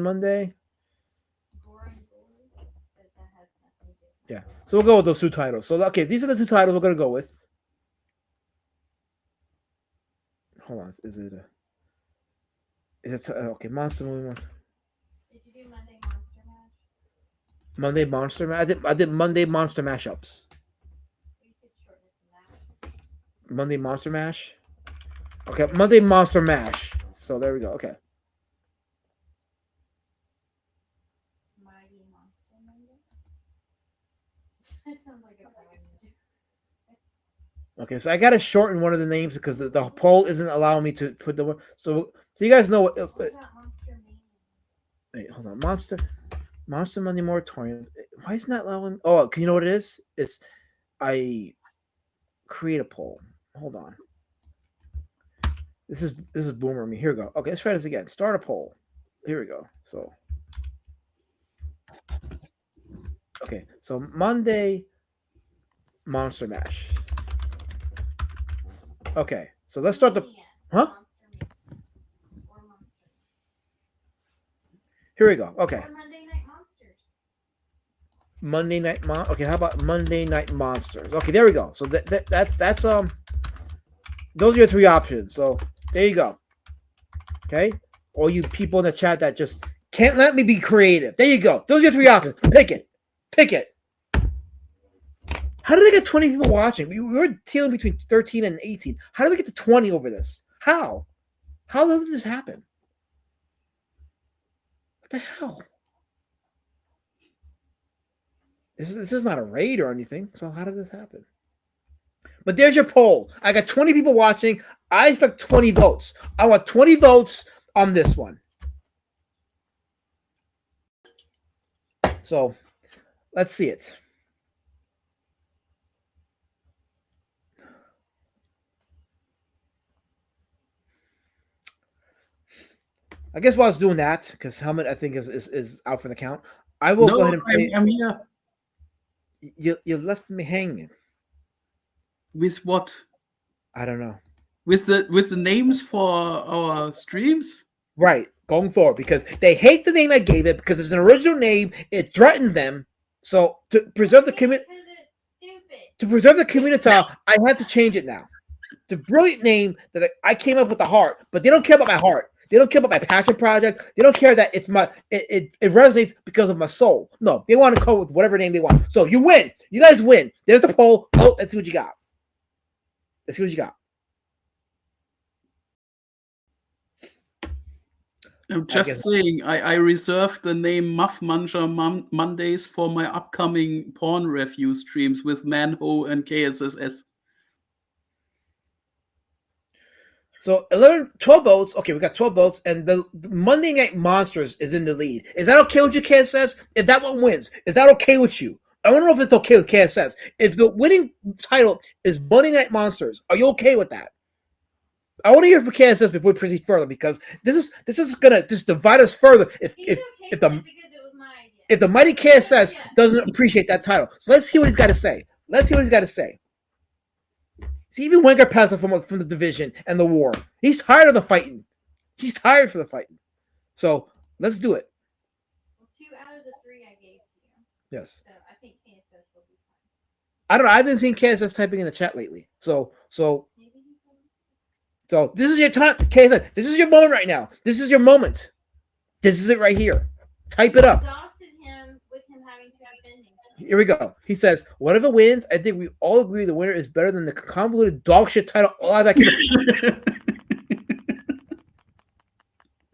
Monday. Yeah. So we'll go with those two titles. So okay, these are the two titles we're gonna go with. Hold on, is it okay? Monster movie.
Did you do Monday Monster Mash?
Monday Monster Mash. I did Monday Monster Mashups.
You could shorten it to that.
Monday Monster Mash. Okay, Monday Monster Mash. So there we go. Okay.
Mighty Monster Monday. That sounds like a bad name.
Okay, so I gotta shorten one of the names because the poll isn't allowing me to put the word. So you guys know what?
What about Monster Mania?
Wait, hold on. Monster Monday Moratorium. Why is not allowing? Oh, you know what it is? It's I create a poll. Hold on. This is boomer me. Here we go. Okay, let's try this again. Start a poll. Here we go. So okay, so Monday Monster Mash. Okay, so let's start the huh? Here we go. Okay.
Or Monday Night Monsters.
Monday Night Okay, how about Monday Night Monsters? Okay, there we go. So that's those are your three options. So there you go. Okay, all you people in the chat that just can't let me be creative. There you go. Those are your three options. Pick it. Pick it. How did I get 20 people watching? We were dealing between 13 and 18. How did we get to 20 over this? How? How did this happen? What the hell? This is not a raid or anything. So how did this happen? But there's your poll. I got 20 people watching. I expect 20 votes. I want 20 votes on this one. So let's see it. I guess while I was doing that, because Helmet I think is out for the count, I will go ahead and play.
I'm here.
You left me hanging.
With what?
I don't know.
With the names for our streams?
Right, going forward, because they hate the name I gave it because it's an original name. It threatens them. So to preserve the community, I have to change it now. It's a brilliant name that I came up with the heart, but they don't care about my heart. They don't care about my passion project. They don't care that it's it resonates because of my soul. No, they want to go with whatever name they want. So you win. You guys win. There's the poll. Oh, let's see what you got. Let's see what you got.
I'm just saying, I reserved the name Muff Muncher Mondays for my upcoming porn review streams with Manho and KSSS.
So 12 votes. Okay, we got 12 votes, and the Monday Night Monsters is in the lead. Is that okay with you, KSS? If that one wins, is that okay with you? I want to know if it's okay with KSS. If the winning title is Monday Night Monsters, are you okay with that? I want to hear from KSS before we proceed further, because this is gonna just divide us further if the mighty KSS doesn't appreciate that title. So let's see what he's got to say. Let's see what he's got to say. See, even Wenger passed from the division and the war. He's tired of the fighting. He's tired for the fighting. So let's do it.
Well, 2 out of the 3 I gave to you.
Yes.
So I think KSS will be fine.
I don't know. I haven't seen KSS typing in the chat lately. So this is your time, KSS. This is your moment right now. This is your moment. This is it right here. Type it up.
Exhausted him with him having to defend him.
Here we go. He says, whatever wins, I think we all agree the winner is better than the convoluted dog shit title.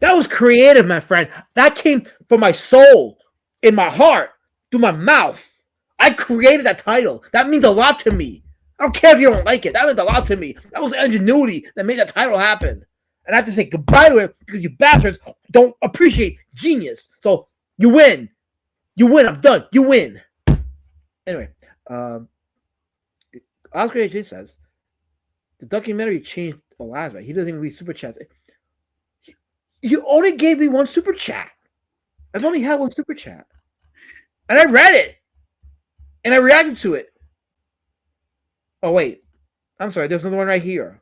That was creative, my friend. That came from my soul, in my heart, through my mouth. I created that title. That means a lot to me. I don't care if you don't like it. That meant a lot to me. That was ingenuity that made that title happen. And I have to say goodbye to it because you bastards don't appreciate genius. So you win. You win. I'm done. You win. Anyway, Oscar AJ says the documentary changed Elasma. He doesn't even read super chats. You only gave me one super chat. I've only had one super chat, and I read it, and I reacted to it. Oh wait, I'm sorry. There's another one right here.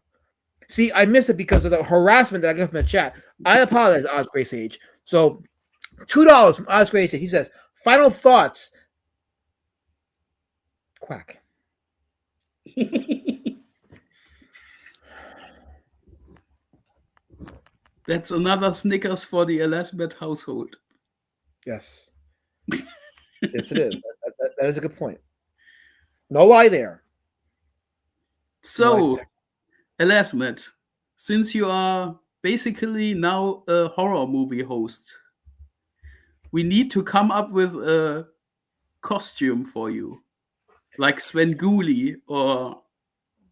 See, I missed it because of the harassment that I got from the chat. I apologize, Oscar Sage. So, $2 from Oscar Sage. He says, "Final thoughts." Quack.
That's another Snickers for the Elasmet household.
Yes. Yes, it is. That is a good point. No lie there.
So, Elasmet, since you are basically now a horror movie host, we need to come up with a costume for you, like Svengoolie or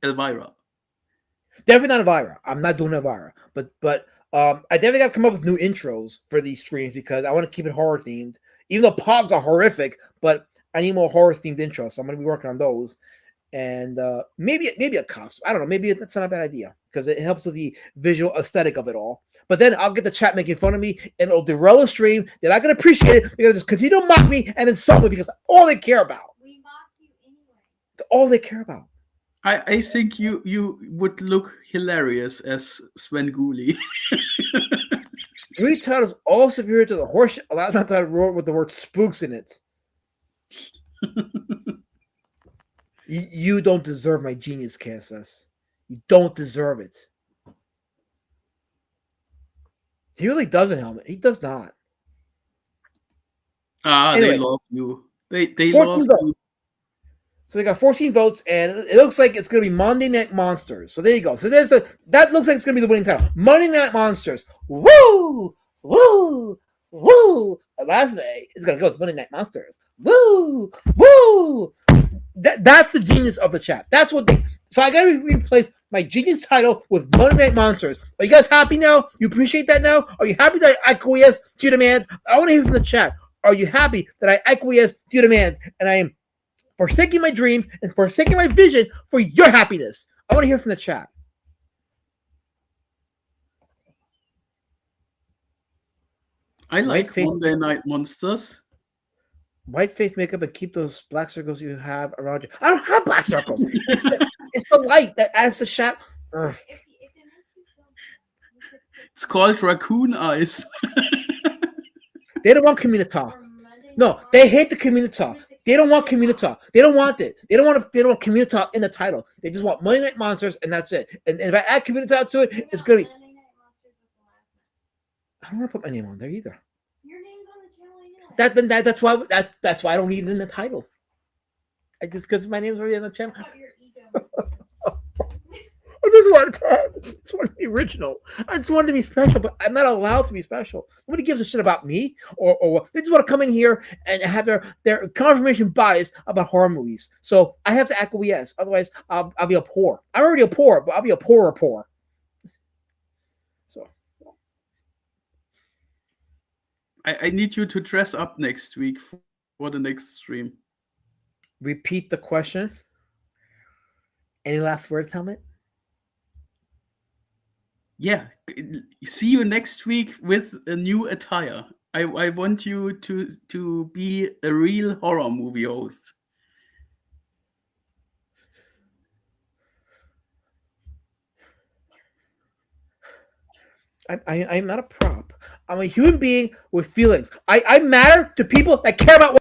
Elvira.
Definitely not Elvira. I'm not doing Elvira, but I definitely got to come up with new intros for these streams because I want to keep it horror themed. Even though pogs are horrific, but I need more horror themed intros, so I'm going to be working on those. And maybe a costume. I don't know. Maybe that's not a bad idea because it helps with the visual aesthetic of it all. But then I'll get the chat making fun of me, and it'll derail the stream. They're not going to appreciate it. They're going to just continue to mock me and insult me because that's all they care about.
We mocked you anyway.
That's all they care about.
I think you would look hilarious as Svengoolie.
Judy Todd is all superior to the horse allows not to wrote with the word spooks in it. You don't deserve my genius, KSS. You don't deserve it. He really doesn't, Helmet. He does not.
Anyway, they love you. They love you.
So we got 14 votes, and it looks like it's going to be Monday Night Monsters. So there you go. So that looks like it's going to be the winning title. Monday Night Monsters. Woo! Woo! Woo! Last day is going to go with Monday Night Monsters. Woo! Woo! That's the genius of the chat. That's what they. So I got to replace my genius title with Monday Night Monsters. Are you guys happy now? You appreciate that now? Are you happy that I acquiesce to your demands? I want to hear from the chat. Are you happy that I acquiesce to your demands? And I am forsaking my dreams and forsaking my vision for your happiness. I want to hear from the chat.
I like Monday Night Monsters.
White face makeup and keep those black circles you have around you. I don't have black circles. It's the light that adds the shadow.
It's called raccoon eyes.
They don't want Communitah. No, they hate the Communitah. They don't want Communitah. They don't want it. They don't want Communitah in the title. They just want Monday Night Monsters, and that's it. And if I add Communitah to it, it's gonna be. I don't want to put my name on there either.
Your name's on the channel.
That's why I don't need it in the title. Because my name's already on the channel. I just want to be original. I just want to be special, but I'm not allowed to be special. Nobody gives a shit about me, or they just want to come in here and have their confirmation bias about horror movies. So I have to acquiesce. Otherwise, I'll be a poor. I'm already a poor, but I'll be a poorer poor. So
I need you to dress up next week for the next stream.
Repeat the question. Any last words, Helmet?
Yeah, see you next week with a new attire. I want you to be a real horror movie host.
I'm not a prop. I'm a human being with feelings. I matter to people that care about.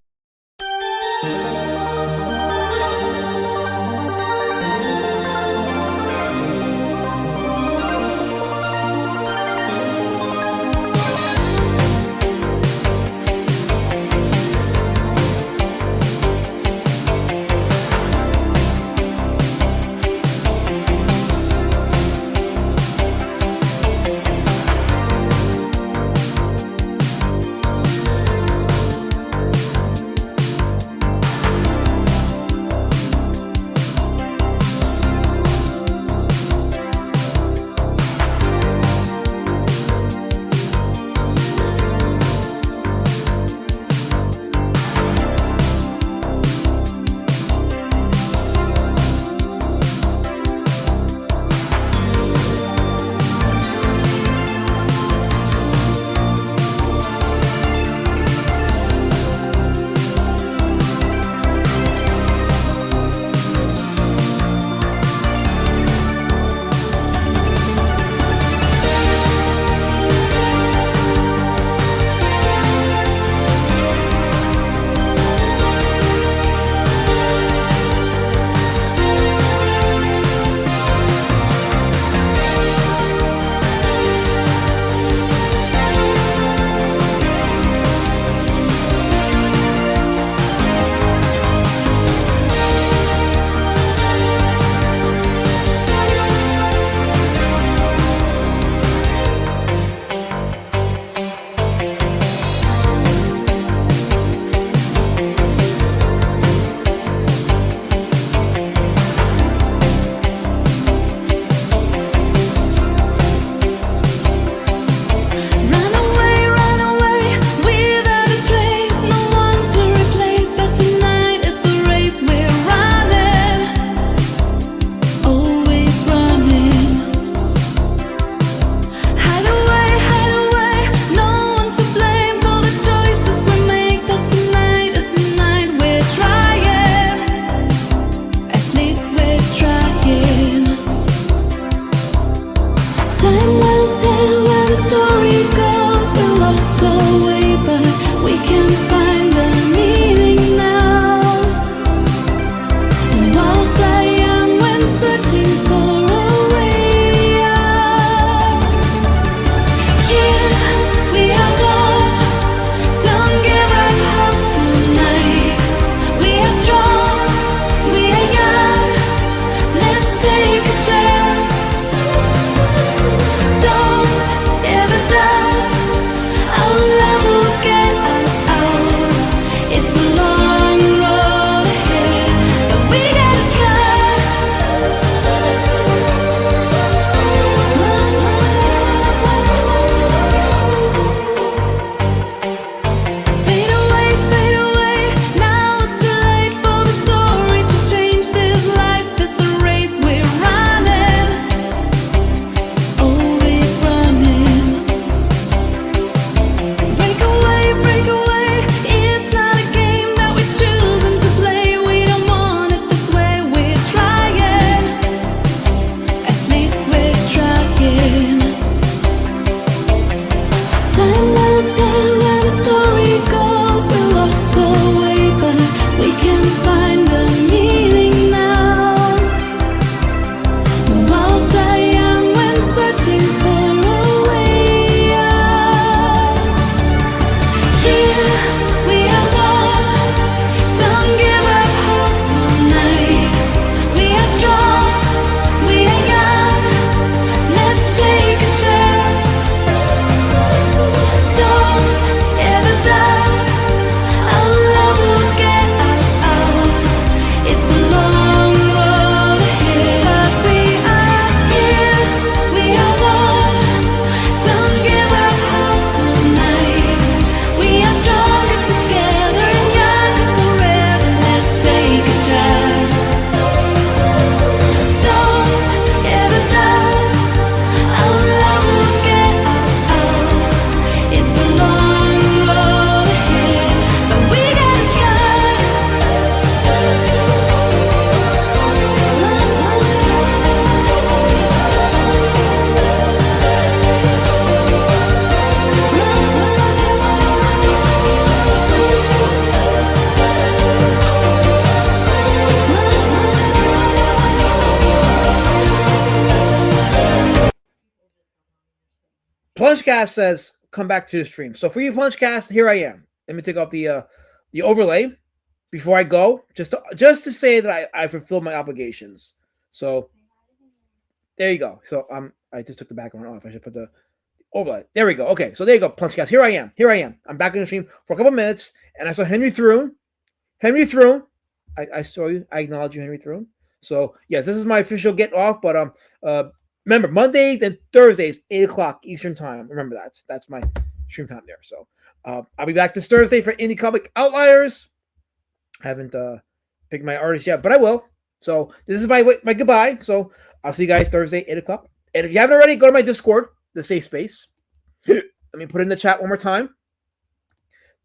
Plungecast says, come back to the stream. So for you, Plungecast, here I am. Let me take off the overlay before I go, just to say that I fulfilled my obligations. So there you go. So I just took the background off. I should put the overlay. There we go. Okay, so there you go, Plungecast. Here I am. I'm back in the stream for a couple minutes, and I saw Henry Thrune. I saw you. I acknowledge you, Henry Thrune. So yes, this is my official get off. But remember, Mondays and Thursdays, 8:00 Eastern time. Remember that. That's my stream time there. So I'll be back this Thursday for Indie Comic Outliers. I haven't picked my artist yet, but I will. So this is my goodbye. So I'll see you guys Thursday, 8:00. And if you haven't already, go to my Discord, the safe space. Let me put it in the chat one more time.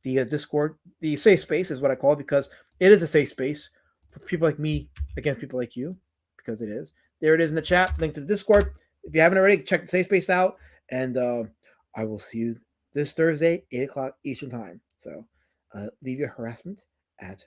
The Discord, the safe space is what I call it, because it is a safe space for people like me against people like you, because it is. There it is in the chat, link to the Discord. If you haven't already, check the safe space out, and I will see you this Thursday, 8:00 Eastern time. So leave your harassment at